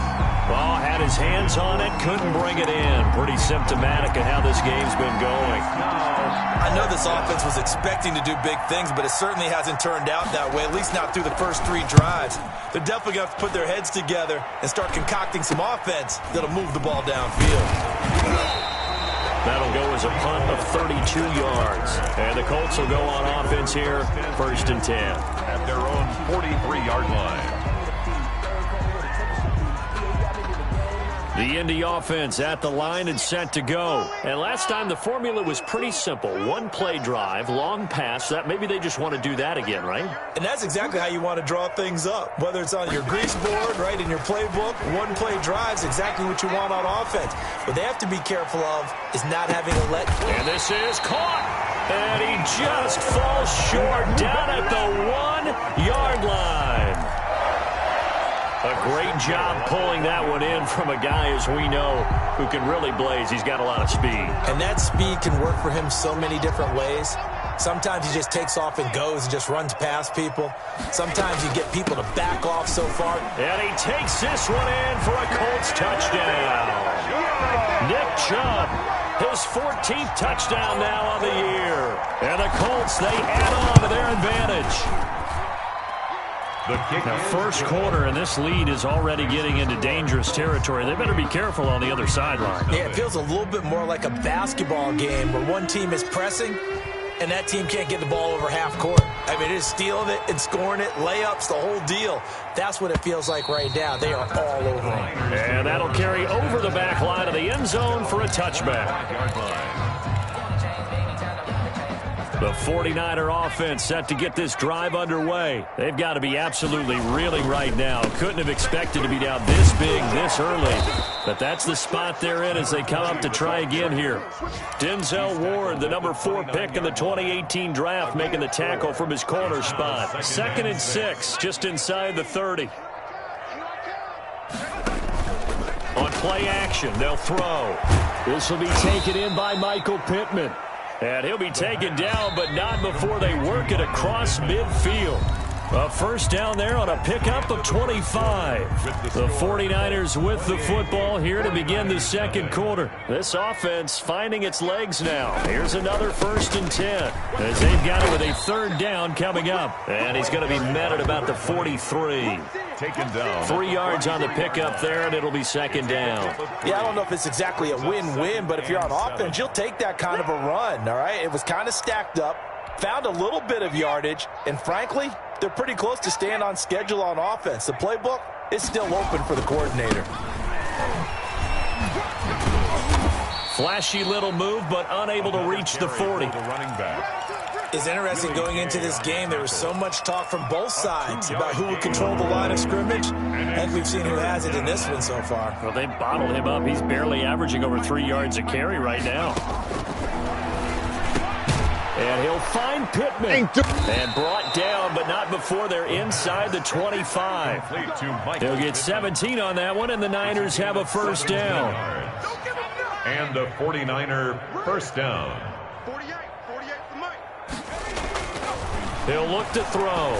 Ball had his hands on it, couldn't bring it in. Pretty symptomatic of how this game's been going. I know this offense was expecting to do big things, but it certainly hasn't turned out that way, at least not through the first 3 drives. They're definitely going to have to put their heads together and start concocting some offense that'll move the ball downfield. That'll go as a punt of 32 yards. And the Colts will go on offense here, 1st and 10. At their own 43-yard line. The Indy offense at the line and set to go. And last time the formula was pretty simple. 1-play drive, long pass. That maybe they just want to do that again, right? And that's exactly how you want to draw things up. Whether it's on your grease board, right, in your playbook, 1-play drives exactly what you want on offense. What they have to be careful of is not having a let. And this is caught. And he just falls short down at the 1-yard line. A great job pulling that one in from a guy, as we know, who can really blaze. He's got a lot of speed. And that speed can work for him so many different ways. Sometimes he just takes off and goes and just runs past people. Sometimes you get people to back off so far. And he takes this one in for a Colts touchdown. Nick Chubb, his 14th touchdown now on the year. And the Colts, they add on to their advantage. Now, first quarter, and this lead is already getting into dangerous territory. They better be careful on the other sideline. Yeah, it feels a little bit more like a basketball game where one team is pressing and that team can't get the ball over half court. I mean, it is stealing it and scoring it, layups, the whole deal. That's what it feels like right now. They are all over it. And that'll carry over the back line of the end zone for a touchback. The 49er offense set to get this drive underway. They've got to be absolutely reeling right now. Couldn't have expected to be down this big, this early. But that's the spot they're in as they come up to try again here. Denzel Ward, the number 4 pick in the 2018 draft, making the tackle from his corner spot. 2nd and 6, just inside the 30. On play action, they'll throw. This will be taken in by Michael Pittman. And he'll be taken down, but not before they work it across midfield. A first down there on a pickup of 25. The 49ers with the football here to begin the second quarter. This offense finding its legs now. Here's another 1st and 10 as they've got it with a 3rd down coming up. And he's going to be met at about the 43. Taken down. 3 yards on the pickup there, and it'll be 2nd down. Yeah, I don't know if it's exactly a win-win, but if you're on offense, you'll take that kind of a run, all right? It was kind of stacked up. found a little bit of yardage, and frankly, they're pretty close to staying on schedule on offense. The playbook is still open for the coordinator. Flashy little move, but unable to reach the 40. It's interesting going into this game. There was so much talk from both sides about who would control the line of scrimmage. And we've seen who has it in this one so far. Well, they bottled him up. He's barely averaging over 3 yards a carry right now. And he'll find Pittman. And brought down, but not before they're inside the 25. They'll get 17 on that one, and the Niners have a first down. And the 49er first down. 48 for Mike. He'll look to throw.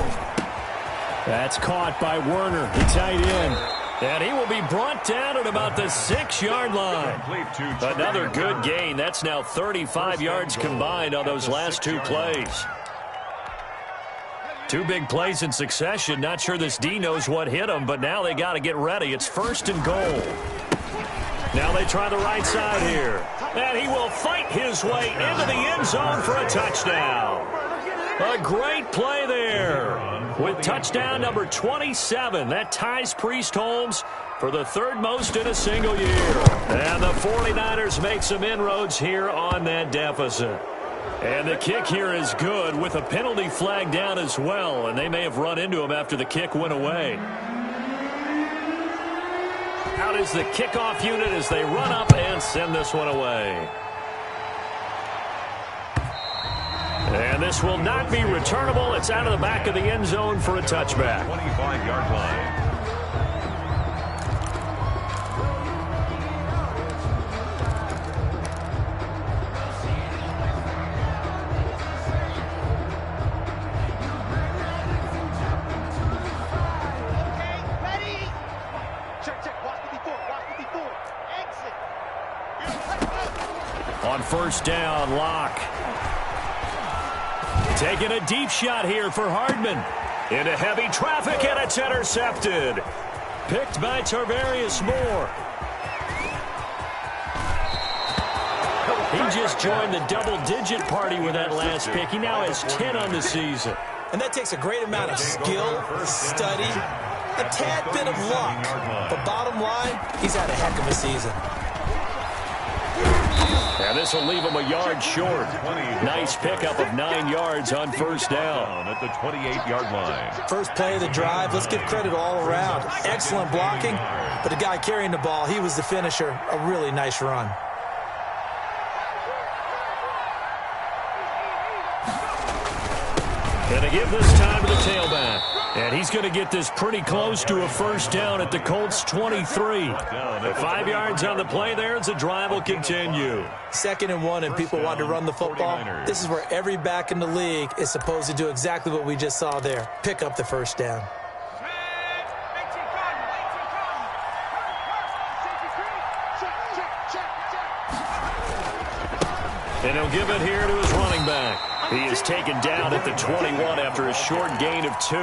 That's caught by Werner, the tight end. And he will be brought down at about the 6-yard line. Another good gain. That's now 35 yards combined on those last 2 plays. 2 big plays in succession. Not sure this D knows what hit him, but now they got to get ready. It's 1st and goal. Now they try the right side here. And he will fight his way into the end zone for a touchdown. A great play there. With touchdown number 27, that ties Priest Holmes for the 3rd most in a single year. And the 49ers make some inroads here on that deficit. And the kick here is good with a penalty flag down as well. And they may have run into him after the kick went away. Out is the kickoff unit as they run up and send this one away. And this will not be returnable. It's out of the back of the end zone for a touchback. 25-yard line. On first down, Locke. Taking a deep shot here for Hardman. Into heavy traffic, and it's intercepted. Picked by Tarvarius Moore. He just joined the double-digit party with that last pick. He now has 10 on the season. And that takes a great amount of skill, study, a tad bit of luck. But bottom line, he's had a heck of a season. And this will leave him a yard short. Nice pickup of 9 yards on first down. At the 28-yard line. First play of the drive, let's give credit all around. Excellent blocking, but the guy carrying the ball, he was the finisher. A really nice run. And they give this time to the tailback. And he's going to get this pretty close to a first down at the Colts 23. 5 yards on the play there as the drive will continue. 2nd and 1 and people want to run the football. This is where every back in the league is supposed to do exactly what we just saw there. Pick up the first down. And he'll give it here to his running back. He is taken down at the 21 after a short gain of 2.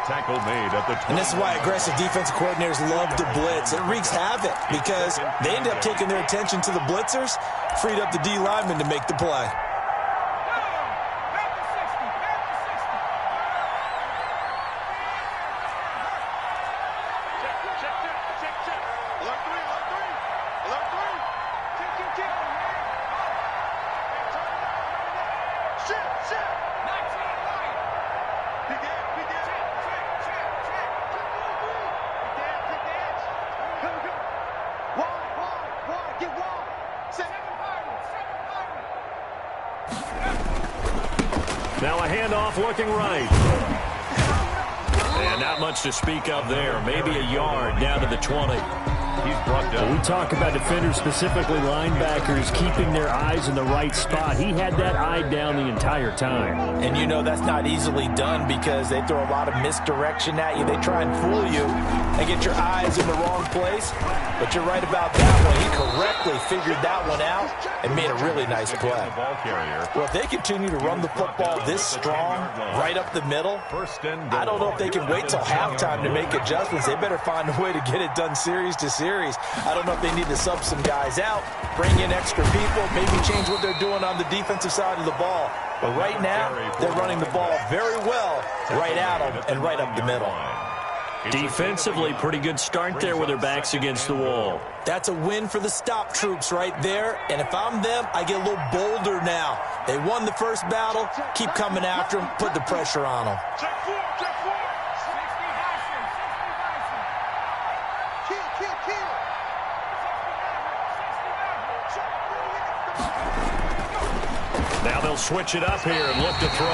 Tackle made at the 20. And this is why aggressive defensive coordinators love to blitz. It wreaks havoc because they end up taking their attention to the blitzers, freed up the D lineman to make the play. Now a handoff looking right. And not much to speak of there. Maybe a yard down to the 20. He's brought down. We talk about defenders, specifically linebackers, keeping their eyes in the right spot. He had that eye down the entire time. And you know that's not easily done because they throw a lot of misdirection at you. They try and fool you and get your eyes in the wrong place. But you're right about that one. He correctly figured that one out and made a really nice play. Well, if they continue to run the football this strong, right up the middle, I don't know if they can wait till halftime to make adjustments. They better find a way to get it done series to series. I don't know if they need to sub some guys out, bring in extra people, maybe change what they're doing on the defensive side of the ball. But right now, they're running the ball very well right at them and right up the middle. Defensively, pretty good start there with their backs against the wall. That's a win for the stop troops right there. And if I'm them, I get a little bolder now. They won the first battle. Keep coming after them. Put the pressure on them. Now they'll switch it up here and look to throw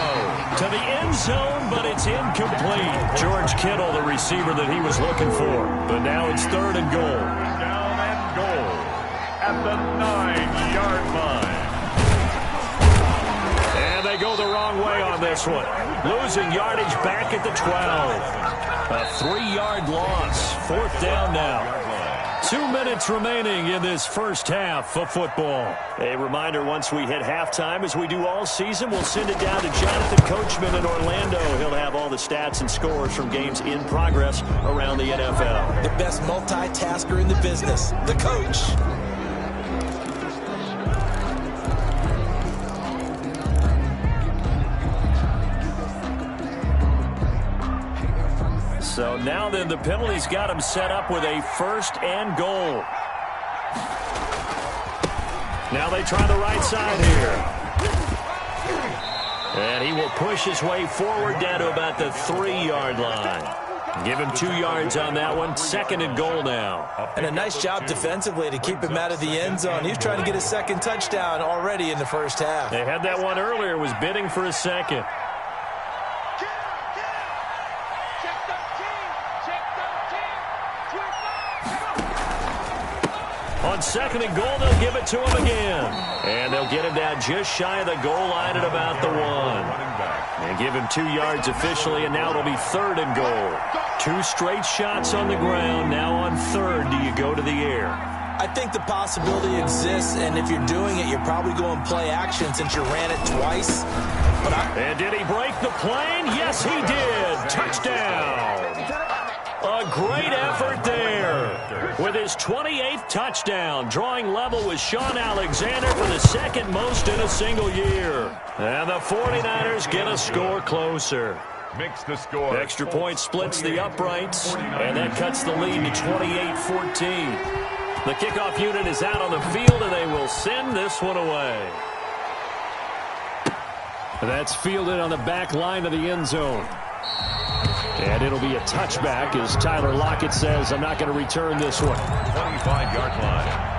to the end zone, but it's incomplete. George Kittle, the receiver that he was looking for. But now it's 3rd and goal. Down and goal at the 9-yard line. And they go the wrong way on this one. Losing yardage back at the 12. A 3-yard loss. 4th down now. 2 minutes remaining in this first half of football. A reminder, once we hit halftime, as we do all season, we'll send it down to Jonathan Coachman in Orlando. He'll have all the stats and scores from games in progress around the NFL. The best multitasker in the business, the coach. So now then, the penalty's got him set up with a 1st and goal. Now they try the right side here. And he will push his way forward down to about the 3-yard line. Give him 2 yards on that one. 2nd and goal now. And a nice job defensively to keep him out of the end zone. He was trying to get his 2nd touchdown already in the first half. They had that one earlier, was bidding for a 2nd. On 2nd and goal, they'll give it to him again. And they'll get him down just shy of the goal line at about the 1. And give him 2 yards officially, and now it'll be 3rd and goal. 2 straight shots on the ground. Now on 3rd, do you go to the air? I think the possibility exists, and if you're doing it, you're probably going play action since you ran it twice. And did he break the plane? Yes, he did. Touchdown. A great effort there with his 28th touchdown, drawing level with Sean Alexander for the 2nd most in a single year. And the 49ers get a score closer. Makes the score. Extra point splits the uprights, and that cuts the lead to 28-14. The kickoff unit is out on the field, and they will send this one away. That's fielded on the back line of the end zone. And it'll be a touchback as Tyler Lockett says, I'm not going to return this one. 25-yard line.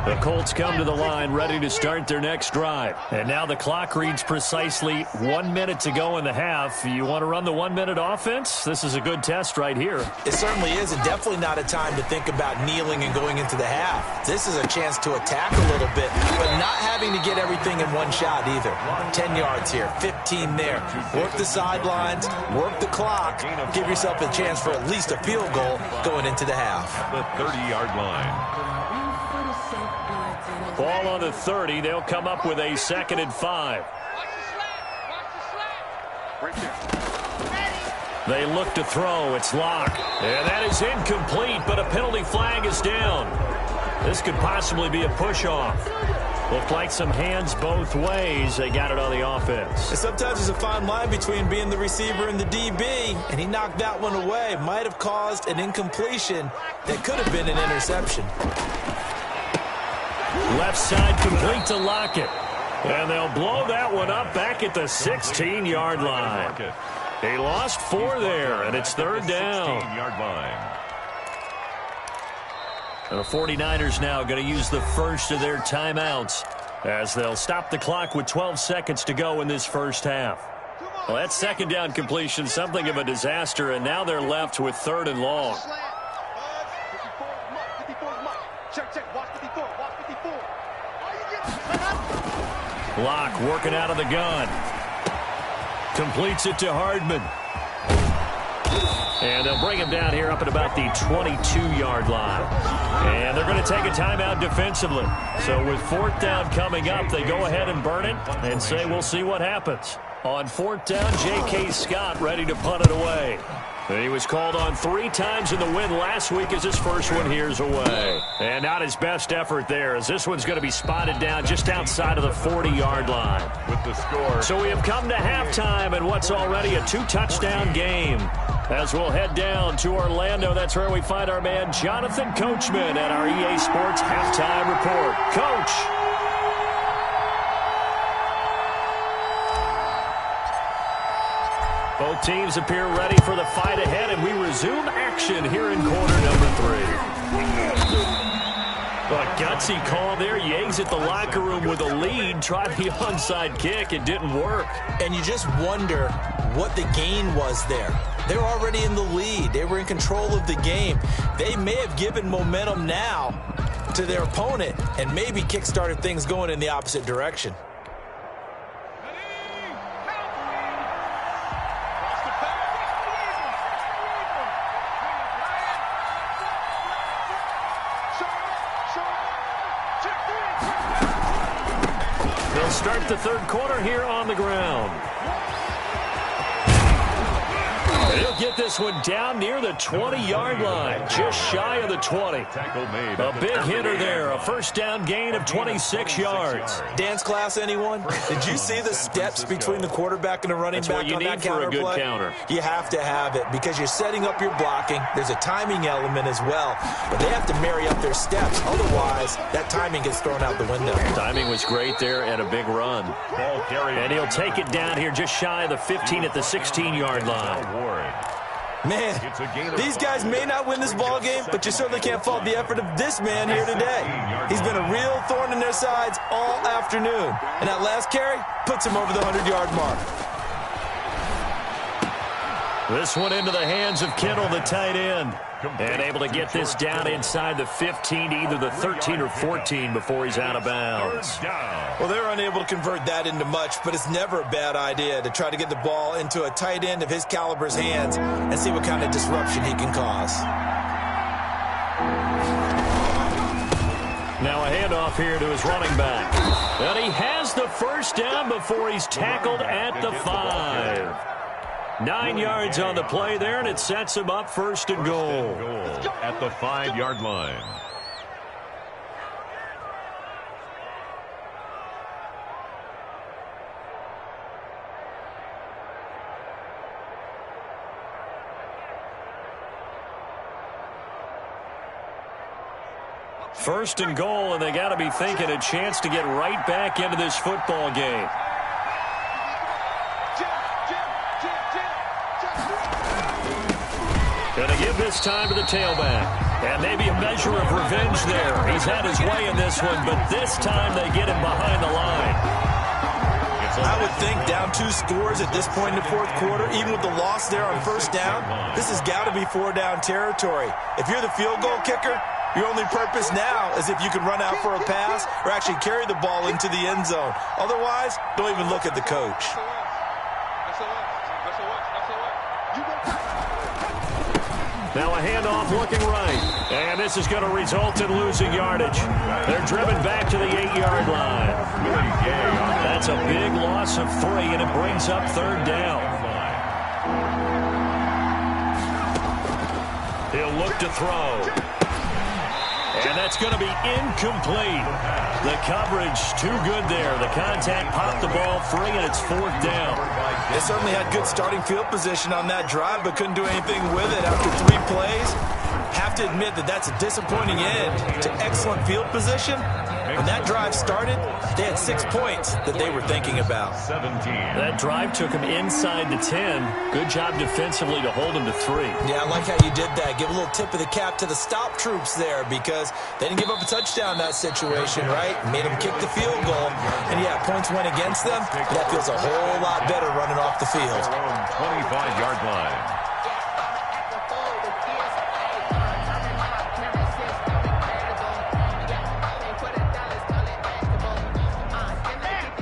The Colts come to the line ready to start their next drive. And now the clock reads precisely 1 minute to go in the half. You want to run the 1-minute offense? This is a good test right here. It certainly is, and definitely not a time to think about kneeling and going into the half. This is a chance to attack a little bit, but not having to get everything in one shot either. 10 yards here, 15 there. Work the sidelines, work the clock, give yourself a chance for at least a field goal going into the half. The 30-yard line. Ball on the 30. They'll come up with a 2nd and 5. They look to throw. It's Locke. And that is incomplete, but a penalty flag is down. This could possibly be a push-off. Looked like some hands both ways. They got it on the offense. And sometimes there's a fine line between being the receiver and the DB, and he knocked that one away. Might have caused an incompletion that could have been an interception. Left side complete to Lockett. And they'll blow that one up back at the 16-yard line. They lost 4 there, and it's 3rd down. 16-yard line. And the 49ers now going to use the first of their timeouts as they'll stop the clock with 12 seconds to go in this first half. Well, that 2nd down completion, something of a disaster, and now they're left with 3rd and long. Locke working out of the gun. Completes it to Hardman. And they'll bring him down here up at about the 22-yard line. And they're going to take a timeout defensively. So with 4th down coming up, they go ahead and burn it and say we'll see what happens. On 4th down, J.K. Scott ready to punt it away. And he was called on 3 times in the win last week as his first one here's away. And not his best effort there, as this one's going to be spotted down just outside of the 40-yard line. With the score. So we have come to halftime in what's already a 2-touchdown game. As we'll head down to Orlando, that's where we find our man Jonathan Coachman at our EA Sports Halftime Report. Coach. Both teams appear ready for the fight ahead, and we resume action here in quarter number 3. A gutsy call there. Yates at the locker room with a lead. Tried the onside kick. It didn't work. And you just wonder what the gain was there. They were already in the lead. They were in control of the game. They may have given momentum now to their opponent and maybe kick-started things going in the opposite direction. They'll start the third quarter here on the ground. He'll get this one down near the 20-yard line, just shy of the 20. A big hitter there, a first down gain of 26 yards. Dance class, anyone? Did you see the steps between the quarterback and the running back on that counter play? That's what you need for a good counter. You have to have it because you're setting up your blocking. There's a timing element as well, but they have to marry up their steps. Otherwise, that timing gets thrown out the window. Timing was great there and a big run. And he'll take it down here just shy of the 15 at the 16-yard line. Man, these guys may not win this ball game, but you certainly can't fault the effort of this man here today. He's been a real thorn in their sides all afternoon. And that last carry puts him over the 100-yard mark. This one into the hands of Kittle, the tight end. And able to get this down inside the 15 to either the 13 or 14 before he's out of bounds. Well, they're unable to convert that into much, but it's never a bad idea to try to get the ball into a tight end of his caliber's hands and see what kind of disruption he can cause. Now a handoff here to his running back. And he has the first down before he's tackled at the 5. 9 yards on the play there, and it sets him up first and goal. At the 5-yard line. First and goal, and they got to be thinking a chance to get right back into this football game. Going to give this time to the tailback. And maybe a measure of revenge there. He's had his way in this one, but this time they get him behind the line. I would think down 2 scores at this point in the fourth quarter, even with the loss there on first down, this has got to be 4-down territory. If you're the field goal kicker, your only purpose now is if you can run out for a pass or actually carry the ball into the end zone. Otherwise, don't even look at the coach. Now a handoff looking right. And this is going to result in losing yardage. They're driven back to the 8-yard line. That's a big loss of 3, and it brings up third down. He'll look to throw. And that's going to be incomplete. The coverage too good there. The contact popped the ball free, and it's fourth down. They certainly had good starting field position on that drive, but couldn't do anything with it after 3 plays. Have to admit that that's a disappointing end to excellent field position. When that drive started, they had 6 points that they were thinking about. 17. That drive took them inside the 10. Good job defensively to hold them to 3. Yeah, I like how you did that. Give a little tip of the cap to the stop troops there because they didn't give up a touchdown in that situation, right? Made them kick the field goal. And, yeah, points went against them. That feels a whole lot better running off the field. 25-yard line.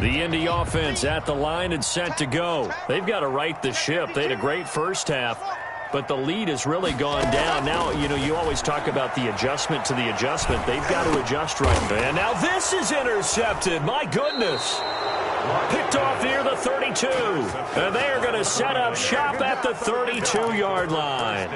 The Indy offense at the line and set to go. They've got to right the ship. They had a great first half, but the lead has really gone down. Now, you know, you always talk about the adjustment to the adjustment. They've got to adjust right. And now this is intercepted. My goodness. Picked off near the 32. And they are going to set up shop at the 32-yard line.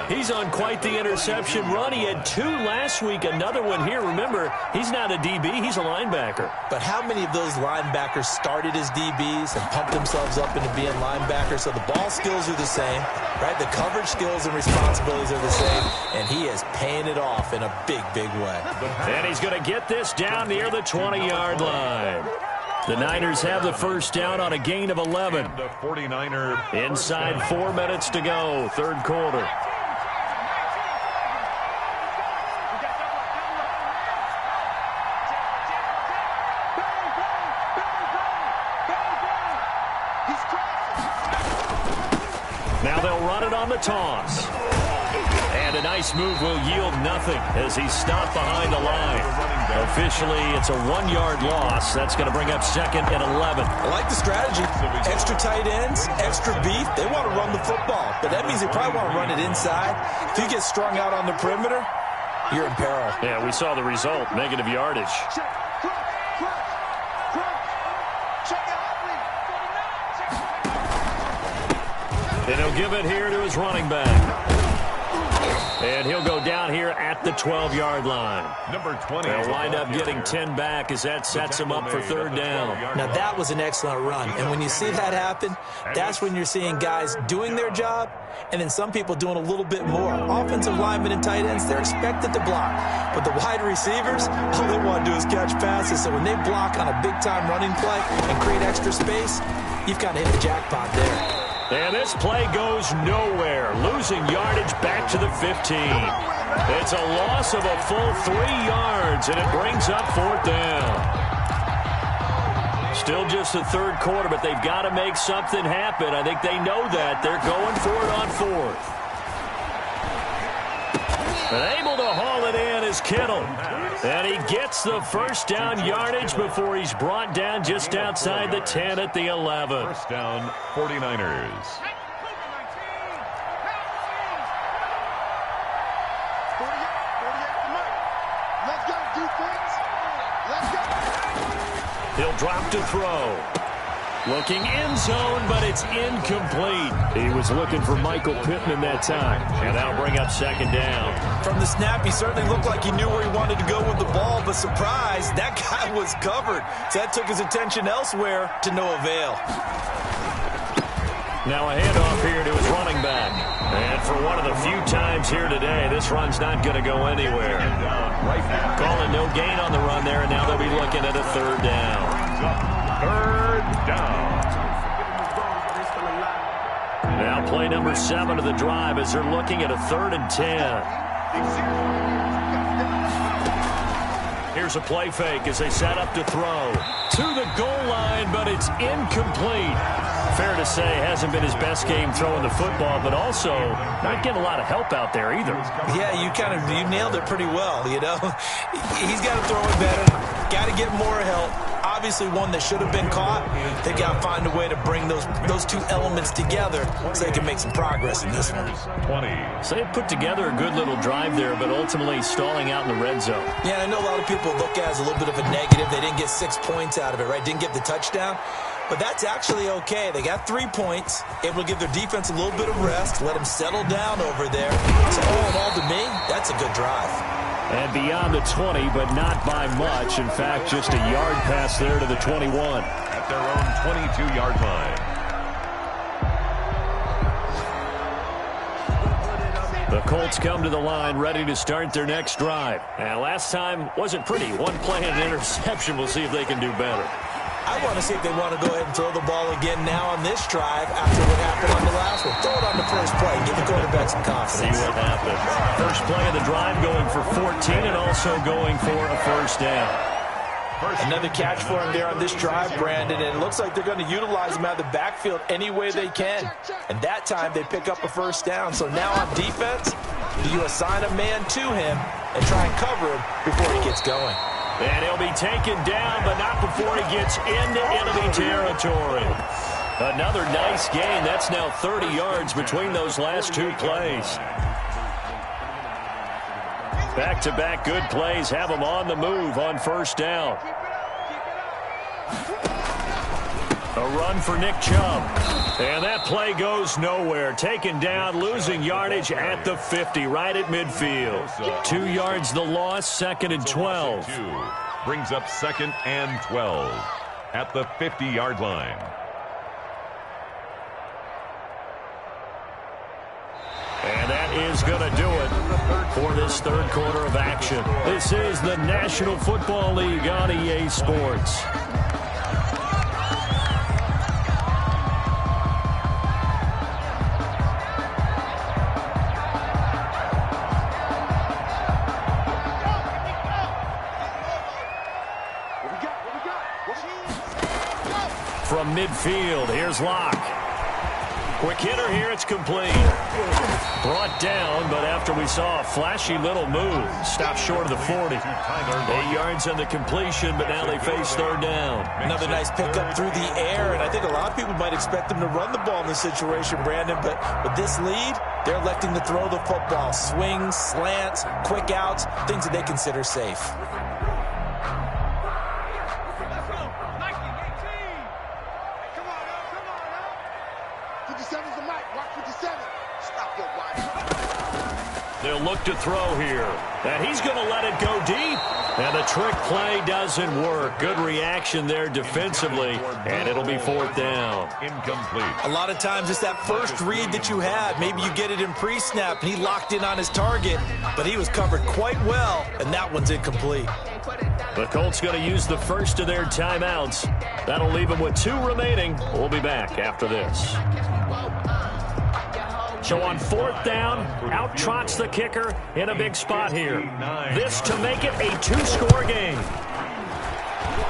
He's on quite the interception run. He had 2 last week, another one here. Remember, he's not a DB, he's a linebacker. But how many of those linebackers started as DBs and pumped themselves up into being linebackers? So the ball skills are the same, right? The coverage skills and responsibilities are the same, and he is paying it off in a big, big way. And he's going to get this down near the 20-yard line. The Niners have the first down on a gain of 11. The 49er. Inside 4 minutes to go, third quarter. Now they'll run it on the toss. And a nice move will yield nothing as he's stopped behind the line. Officially, it's a 1-yard loss. That's going to bring up second and 11. I like the strategy. Extra tight ends, extra beef. They want to run the football, but that means they probably want to run it inside. If you get strung out on the perimeter, you're in peril. Yeah, we saw the result, negative yardage. And he'll give it here to his running back. And he'll go down here at the 12-yard line. Number 20. They'll wind up getting 10 back as that sets him up for third down. Now, that was an excellent run. And when you see that happen, that's when you're seeing guys doing their job and then some people doing a little bit more. Offensive linemen and tight ends, they're expected to block. But the wide receivers, all they want to do is catch passes. So when they block on a big-time running play and create extra space, you've kind of hit the jackpot there. And this play goes nowhere. Losing yardage back to the 15. It's a loss of a full 3 yards, and it brings up fourth down. Still just the third quarter, but they've got to make something happen. I think they know that. They're going for it on fourth. And able to haul it in is Kittle. And he gets the first down yardage before he's brought down just outside the 10 at the 11. First down, 49ers. Let's go, defense. Let's go. He'll drop to throw. Looking end zone, but it's incomplete. He was looking for Michael Pittman that time. And that'll bring up second down. From the snap, he certainly looked like he knew where he wanted to go with the ball, but surprise, that guy was covered. So that took his attention elsewhere to no avail. Now a handoff here to his running back. And for one of the few times here today, this run's not going to go anywhere. Calling no gain on the run there, and now they'll be looking at a third down. Third down. Now play number 7 of the drive as they're looking at a 3rd and 10. Here's a play fake as they set up to throw. To the goal line, but it's incomplete. Fair to say, hasn't been his best game throwing the football, but also not getting a lot of help out there either. Yeah, you nailed it pretty well, you know. He's got to throw it better. Got to get more help. Obviously one that should have been caught. They got to find a way to bring those two elements together so they can make some progress in this one. 20. So they put together a good little drive there, but ultimately stalling out in the red zone. Yeah, I know a lot of people look at it as a little bit of a negative. They didn't get 6 points out of it, right? Didn't get the touchdown. But that's actually okay. They got 3 points, able to give their defense a little bit of rest, let them settle down over there. So all in all, to me, that's a good drive. And beyond the 20, but not by much. In fact, just a yard pass there to the 21. At their own 22-yard line. The Colts come to the line ready to start their next drive. And last time wasn't pretty. One play and an interception. We'll see if they can do better. I want to see if they want to go ahead and throw the ball again now on this drive after what happened on the last one. Throw it on the first play. Give the quarterback some confidence. See what happens. First play of the drive going for 14 and also going for a first down. Another catch for him there on this drive, Brandon, and it looks like they're going to utilize him out of the backfield any way they can. And that time they pick up a first down. So now on defense, do you assign a man to him and try and cover him before he gets going? And he'll be taken down, but not before he gets into enemy territory. Another nice gain. That's now 30 yards between those last 2 plays. Back-to-back good plays have them on the move on first down. A run for Nick Chubb. And that play goes nowhere. Taken down, losing yardage at the 50, right at midfield. 2 yards the loss, 2nd and 12. Brings up 2nd and 12 at the 50-yard line. And that is going to do it for this third quarter of action. This is the National Football League on EA Sports. From midfield, here's Locke. Quick hitter here, it's complete. Brought down, but after we saw a flashy little move, stopped short of the 40. 8 yards on the completion, but now they face third down. Another nice pickup through the air, and I think a lot of people might expect them to run the ball in this situation, Brandon, but with this lead, they're electing to throw the football. Swings, slants, quick outs, things that they consider safe. They'll look to throw here. And he's going to let it go deep. And the trick play doesn't work. Good reaction there defensively. And it'll be 4th down. Incomplete. A lot of times it's that first read that you had. Maybe you get it in pre-snap and he locked in on his target, but he was covered quite well, and that one's incomplete. The Colts going to use the first of their timeouts. That'll leave them with 2 remaining. We'll be back after this. So on 4th down, out trots the kicker in a big spot here. This to make it a 2-score game.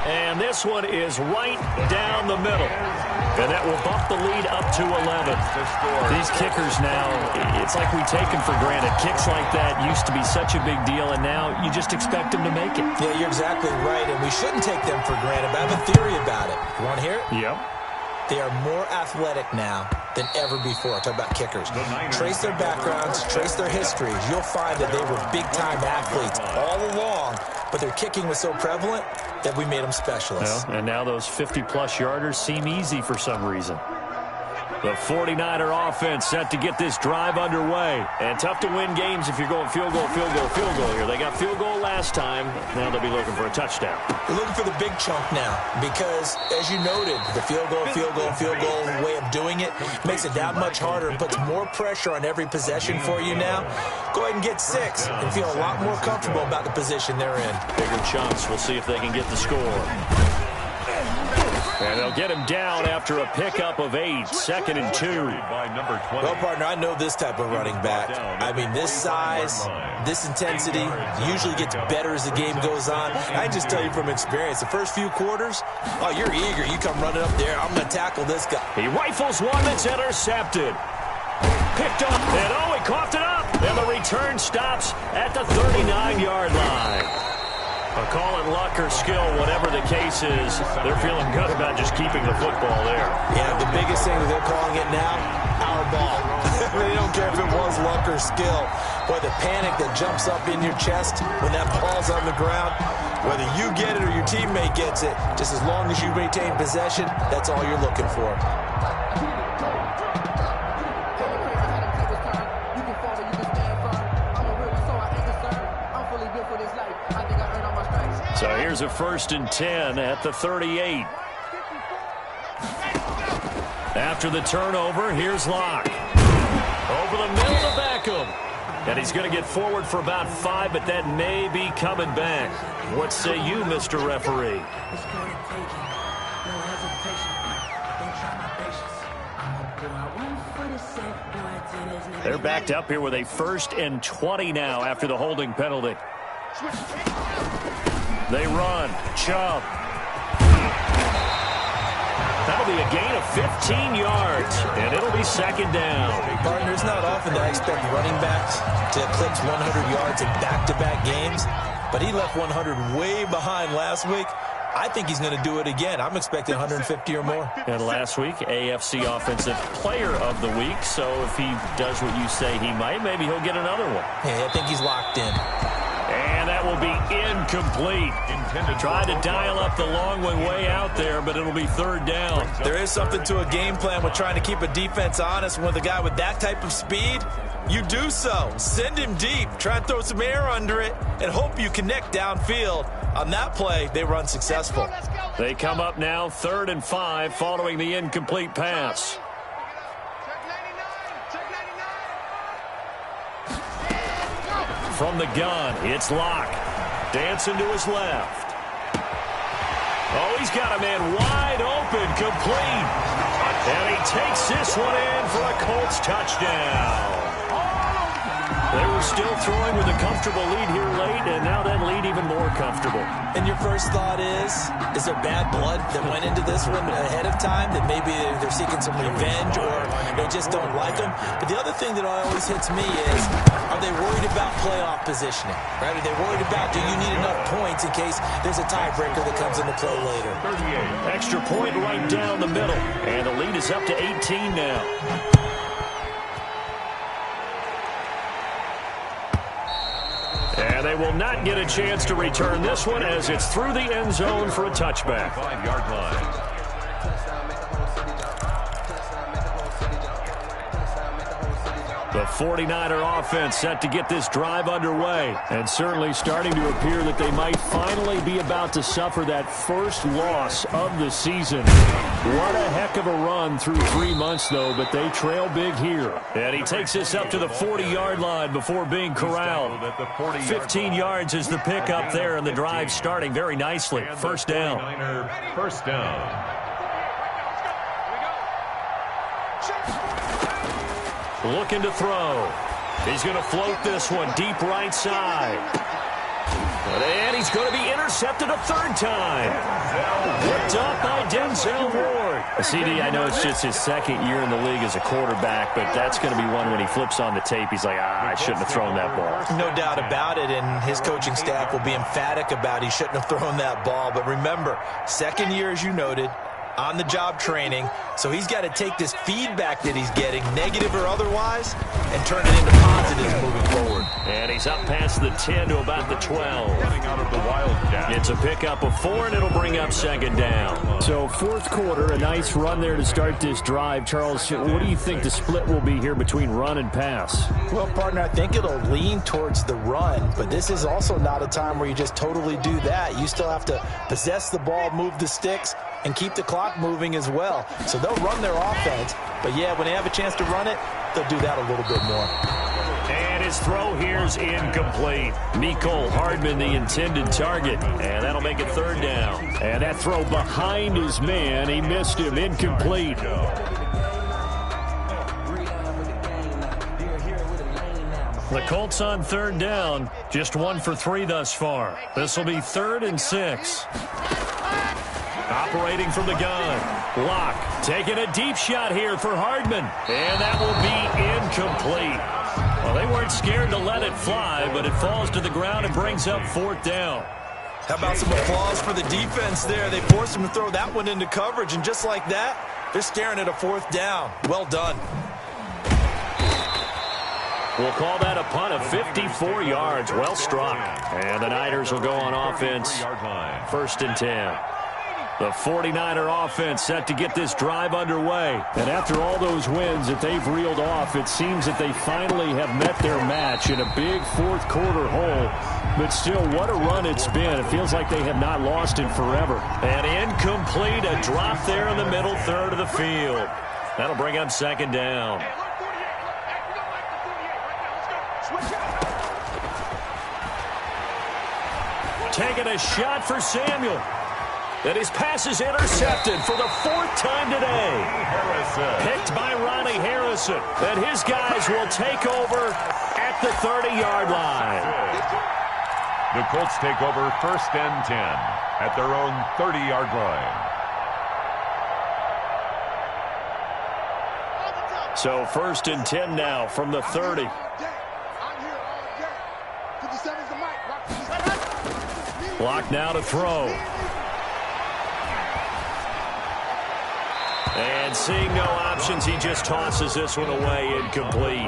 And this one is right down the middle. And that will bump the lead up to 11. These kickers now, it's like we take them for granted. Kicks like that used to be such a big deal, and now you just expect them to make it. Yeah, you're exactly right, and we shouldn't take them for granted. But I have a theory about it. You want to hear it? Yep. They are more athletic now than ever before. Talk about kickers. Trace their backgrounds, trace their histories. You'll find that they were big-time athletes all along, but their kicking was so prevalent that we made them specialists. Well, and now those 50-plus yarders seem easy for some reason. The 49er offense set to get this drive underway. And tough to win games if you're going field goal, field goal, field goal here. They got field goal last time. Now they'll be looking for a touchdown. They're looking for the big chunk now because, as you noted, the field goal, field goal, field goal way of doing it makes it that much harder and puts more pressure on every possession for you now. Go ahead and get 6 and feel a lot more comfortable about the position they're in. Bigger chunks. We'll see if they can get the score. And they'll get him down after a pickup of 8, 2nd and 2. Well, partner, I know this type of running back. I mean, this size, this intensity usually gets better as the game goes on. I just tell you from experience, the first few quarters, oh, you're eager. You come running up there. I'm going to tackle this guy. He rifles one that's intercepted. Picked up, and oh, he coughed it up. And the return stops at the 39-yard line. I'll call it luck or skill, whatever the case is. They're feeling good about just keeping the football there. Yeah, the biggest thing that they're calling it now, our ball. They don't care if it was luck or skill. Boy, the panic that jumps up in your chest when that ball's on the ground, whether you get it or your teammate gets it, just as long as you maintain possession, that's all you're looking for. So here's a 1st and 10 at the 38. After the turnover, here's Locke. Over the middle to Beckham. And he's going to get forward for about 5, but that may be coming back. What say you, Mr. Referee? They're backed up here with a 1st and 20 now after the holding penalty. They run. Chubb. That'll be a gain of 15 yards, and it'll be 2nd down. Partner, it's not often that I expect running backs to eclipse 100 yards in back-to-back games, but he left 100 way behind last week. I think he's going to do it again. I'm expecting 150 or more. And last week, AFC Offensive Player of the Week, so if he does what you say he might, maybe he'll get another one. Yeah, I think he's locked in. And And that will be incomplete. Tried to dial up the long one way out there, but it'll be third down. There is something to a game plan with trying to keep a defense honest. With a guy with that type of speed, you do so. Send him deep. Try and throw some air under it and hope you connect downfield. On that play, they were unsuccessful. They come up now 3rd and 5 following the incomplete pass. From the gun, it's Locke. Dancing to his left. Oh, he's got a man wide open, complete. And he takes this one in for a Colts touchdown. They were still throwing with a comfortable lead here late, and now that lead even more comfortable. And your first thought is there bad blood that went into this one ahead of time, that maybe they're seeking some revenge or they just don't like them? But the other thing that always hits me is, are they worried about playoff positioning? Right? Are they worried about, do you need enough points in case there's a tiebreaker that comes into play later? Extra point right down the middle, and the lead is up to 18 now. And they will not get a chance to return this one as it's through the end zone for a touchback. 5-yard line. The 49er offense set to get this drive underway, and certainly starting to appear that they might finally be about to suffer that first loss of the season. What a heck of a run through 3 months, though, but they trail big here. And he takes this up to the 40-yard line before being corralled. 15 yards is the pickup there, and the drive starting very nicely. First down. First down. Looking to throw. He's going to float this one deep right side. And he's going to be intercepted a third time. Picked up by Denzel Ward. CD, I know it's just his second year in the league as a quarterback, but that's going to be one when he flips on the tape. He's like, I shouldn't have thrown that ball. No doubt about it, and his coaching staff will be emphatic about he shouldn't have thrown that ball. But remember, second year, as you noted, on-the-job training, so he's got to take this feedback that he's getting, negative or otherwise, and turn it into positives moving forward. And he's up past the 10 to about the 12. Out of the Wildcat. It's a pickup of 4, and it'll bring up second down. So fourth quarter, a nice run there to start this drive. Charles, what do you think the split will be here between run and pass? Well, partner, I think it'll lean towards the run, but this is also not a time where you just totally do that. You still have to possess the ball, move the sticks, and keep the clock moving as well. So they'll run their offense, but yeah, when they have a chance to run it, they'll do that a little bit more. And his throw here's incomplete. Mecole Hardman, the intended target, and that'll make it third down. And that throw behind his man, he missed him, incomplete. The Colts on third down, just 1 for 3 thus far. This will be 3rd and 6. Operating from the gun. Locke taking a deep shot here for Hardman. And that will be incomplete. Well, they weren't scared to let it fly, but it falls to the ground and brings up 4th down. How about some applause for the defense there? They forced him to throw that one into coverage, and just like that, they're staring at a 4th down. Well done. We'll call that a punt of 54 yards. Well struck. And the Niners will go on offense. 1st and 10. The 49er offense set to get this drive underway. And after all those wins that they've reeled off, it seems that they finally have met their match in a big fourth quarter hole. But still, what a run it's been. It feels like they have not lost in forever. And incomplete, a drop there in the middle third of the field. That'll bring up second down. Taking a shot for Samuel. And his pass is intercepted for the 4th time today. Picked by Ronnie Harrison. And his guys will take over at the 30-yard line. The Colts take over 1st and 10 at their own 30-yard line. So 1st and 10 now from the 30. Block now to throw. And seeing no options, he just tosses this one away, incomplete.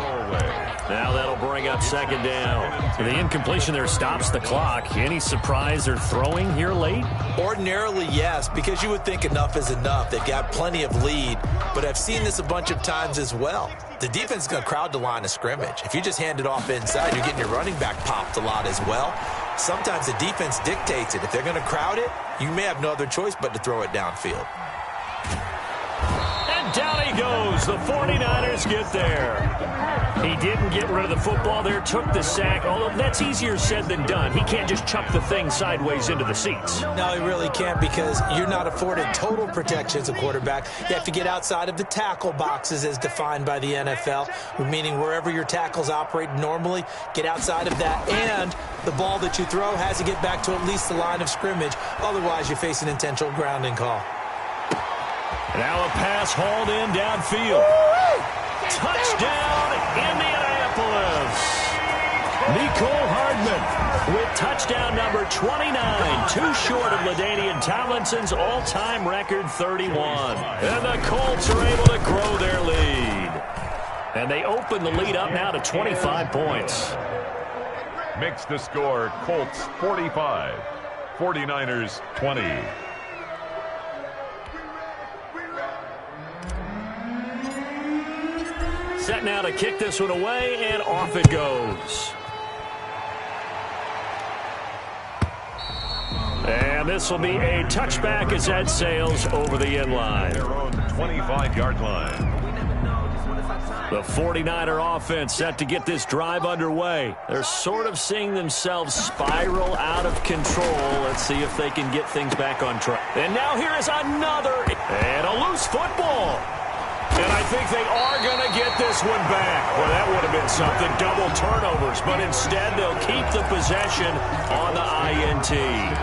Now that'll bring up second down. The incompletion there stops the clock. Any surprise they're throwing here late? Ordinarily, yes, because you would think enough is enough. They've got plenty of lead, but I've seen this a bunch of times as well. The defense is going to crowd the line of scrimmage. If you just hand it off inside, you're getting your running back popped a lot as well. Sometimes the defense dictates it. If they're going to crowd it, you may have no other choice but to throw it downfield. And down he goes. The 49ers get there. He didn't get rid of the football there, took the sack, although that's easier said than done. He can't just chuck the thing sideways into the seats. No, he really can't, because you're not afforded total protection as a quarterback. You have to get outside of the tackle boxes as defined by the NFL, meaning wherever your tackles operate normally, get outside of that, and the ball that you throw has to get back to at least the line of scrimmage. Otherwise, you face an intentional grounding call. Now a pass hauled in downfield. Touchdown, Indianapolis. Mecole Hardman with touchdown number 29, too short of LaDainian Tomlinson's all-time record 31. And the Colts are able to grow their lead. And they open the lead up now to 25 points. Makes the score Colts 45, 49ers 20. Set now to kick this one away, and off it goes. And this will be a touchback as that sails over the end line. Their own 25-yard line. The 49er offense set to get this drive underway. They're sort of seeing themselves spiral out of control. Let's see if they can get things back on track. And now here is another, and a loose football. And I think they are going to get this one back. Well, that would have been something, double turnovers. But instead, they'll keep the possession on the INT.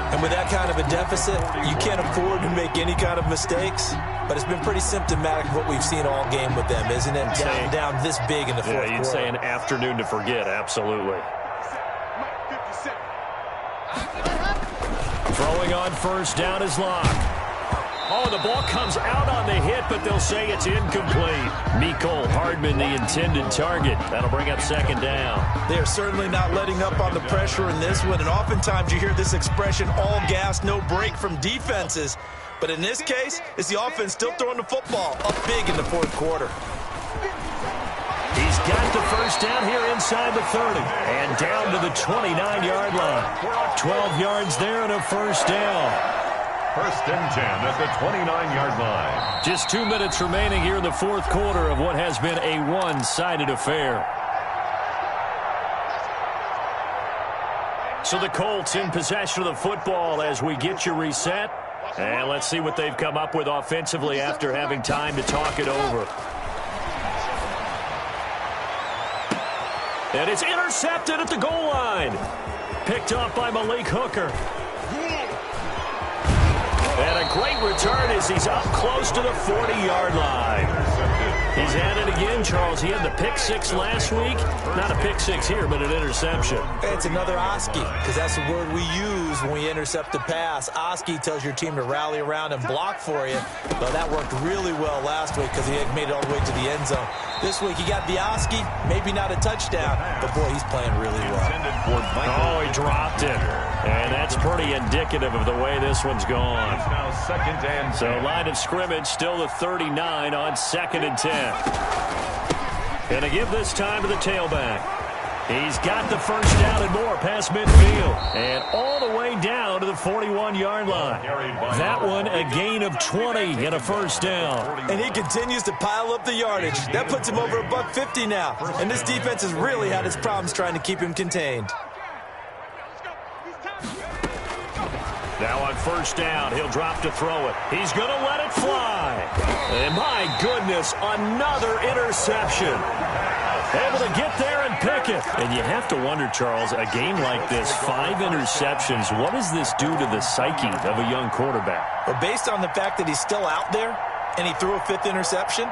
And with that kind of a deficit, you can't afford to make any kind of mistakes. But it's been pretty symptomatic of what we've seen all game with them, isn't it? Down this big in the fourth quarter. You'd say an afternoon to forget, absolutely. Throwing on first down is Locke. Oh, the ball comes out on the hit, but they'll say it's incomplete. Mecole Hardman, the intended target. That'll bring up second down. They are certainly not letting up on the pressure in this one, and oftentimes you hear this expression, all gas, no break from defenses. But in this case, it's the offense still throwing the football up big in the fourth quarter. He's got the first down here inside the 30 and down to the 29-yard line. 12 yards there and a first down. First and 10 at the 29-yard line. Just 2 minutes remaining here in the fourth quarter of what has been a one-sided affair. So the Colts in possession of the football as we get you reset. And let's see what they've come up with offensively after having time to talk it over. And it's intercepted at the goal line. Picked up by Malik Hooker. And a great return as he's up close to the 40-yard line. He's at it again, Charles. He had the pick six last week. Not a pick six here, but an interception. It's another Oski, because that's the word we use when we intercept a pass. Oski tells your team to rally around and block for you. But that worked really well last week because he had made it all the way to the end zone. This week he got the Oski, maybe not a touchdown, but boy, he's playing really well. Oh, he dropped it. And that's pretty indicative of the way this one's gone. Now second and 10. So line of scrimmage still the 39 on second and 10. Going to give this time to the tailback. He's got the first down and more past midfield. And all the way down to the 41-yard line. That one a gain of 20 and a first down. And he continues to pile up the yardage. That puts him over $150 now. And this defense has really had its problems trying to keep him contained. Now on first down, he'll drop to throw it. He's going to let it fly. And my goodness, another interception. Able to get there and pick it. And you have to wonder, Charles, a game like this, 5 interceptions, what does this do to the psyche of a young quarterback? Well, based on the fact that he's still out there and he threw a 5th interception,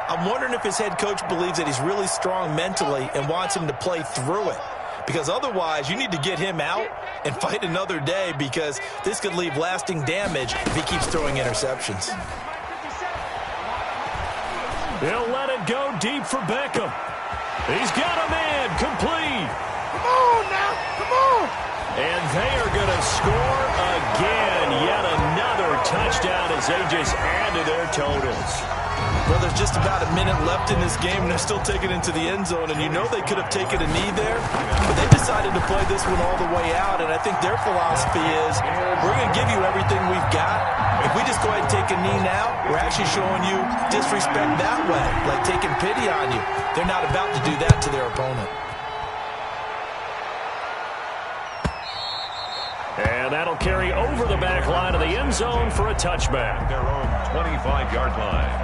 I'm wondering if his head coach believes that he's really strong mentally and wants him to play through it. Because otherwise, you need to get him out and fight another day, because this could leave lasting damage if he keeps throwing interceptions. He'll let it go deep for Beckham. He's got a man, complete. Come on now, come on. And they are going to score again. Yet another touchdown as they just add to their totals. Well, there's just about a minute left in this game, and they're still taking it into the end zone. And you know they could have taken a knee there, but they decided to play this one all the way out. And I think their philosophy is, we're going to give you everything we've got. If we just go ahead and take a knee now, we're actually showing you disrespect that way, like taking pity on you. They're not about to do that to their opponent. And that'll carry over the back line of the end zone for a touchback. Their own 25-yard line.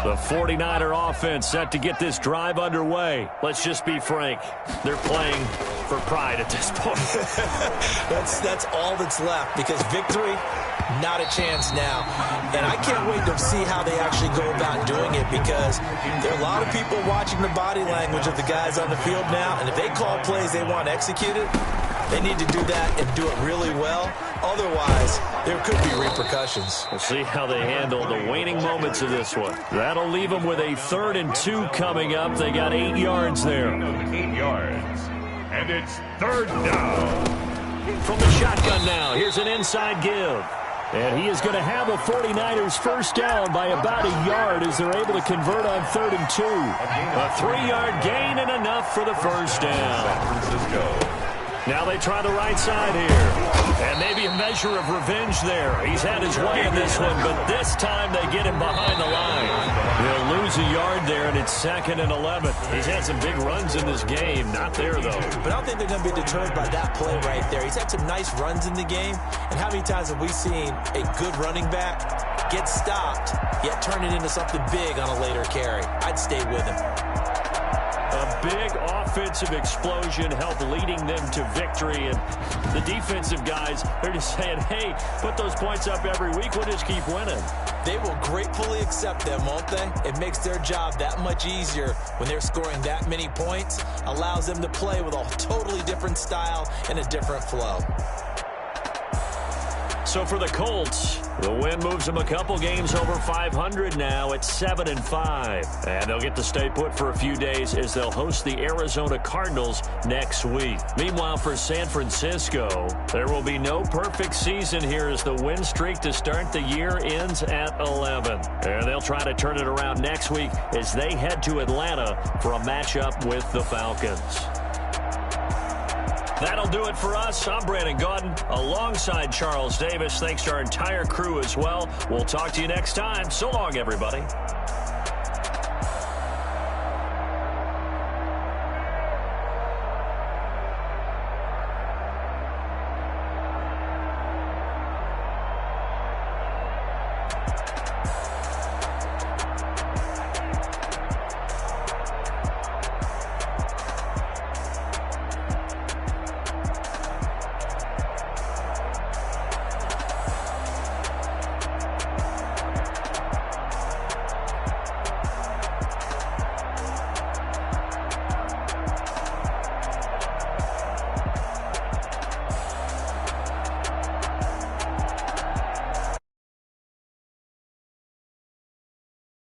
The 49er offense set to get this drive underway. Let's just be frank. They're playing for pride at this point. That's all that's left, because victory, not a chance now. And I can't wait to see how they actually go about doing it, because there are a lot of people watching the body language of the guys on the field now, and if they call plays they want executed, they need to do that and do it really well. Otherwise, there could be repercussions. We'll see how they handle the waning moments of this one. That'll leave them with a 3rd and 2 coming up. They got 8 yards there. 8 yards. And it's 3rd down. From the shotgun now, here's an inside give. And he is going to have the 49ers first down by about a yard as they're able to convert on 3rd and 2. A 3-yard gain and enough for the first down. San Francisco. Now they try the right side here. And maybe a measure of revenge there. He's had his way in this one, but this time they get him behind the line. They'll lose a yard there, and it's 2nd and 11. He's had some big runs in this game. Not there, though. But I don't think they're going to be deterred by that play right there. He's had some nice runs in the game. And how many times have we seen a good running back get stopped, yet turn it into something big on a later carry? I'd stay with him. A big offensive explosion helped leading them to victory. And the defensive guys, they're just saying, hey, put those points up every week. We'll just keep winning. They will gratefully accept them, won't they? It makes their job that much easier when they're scoring that many points. Allows them to play with a totally different style and a different flow. So for the Colts, the win moves them a couple games over 500 now at 7-5. And they'll get to stay put for a few days as they'll host the Arizona Cardinals next week. Meanwhile, for San Francisco, there will be no perfect season here as the win streak to start the year ends at 11. And they'll try to turn it around next week as they head to Atlanta for a matchup with the Falcons. That'll do it for us. I'm Brandon Gaudin alongside Charles Davis. Thanks to our entire crew as well. We'll talk to you next time. So long, everybody.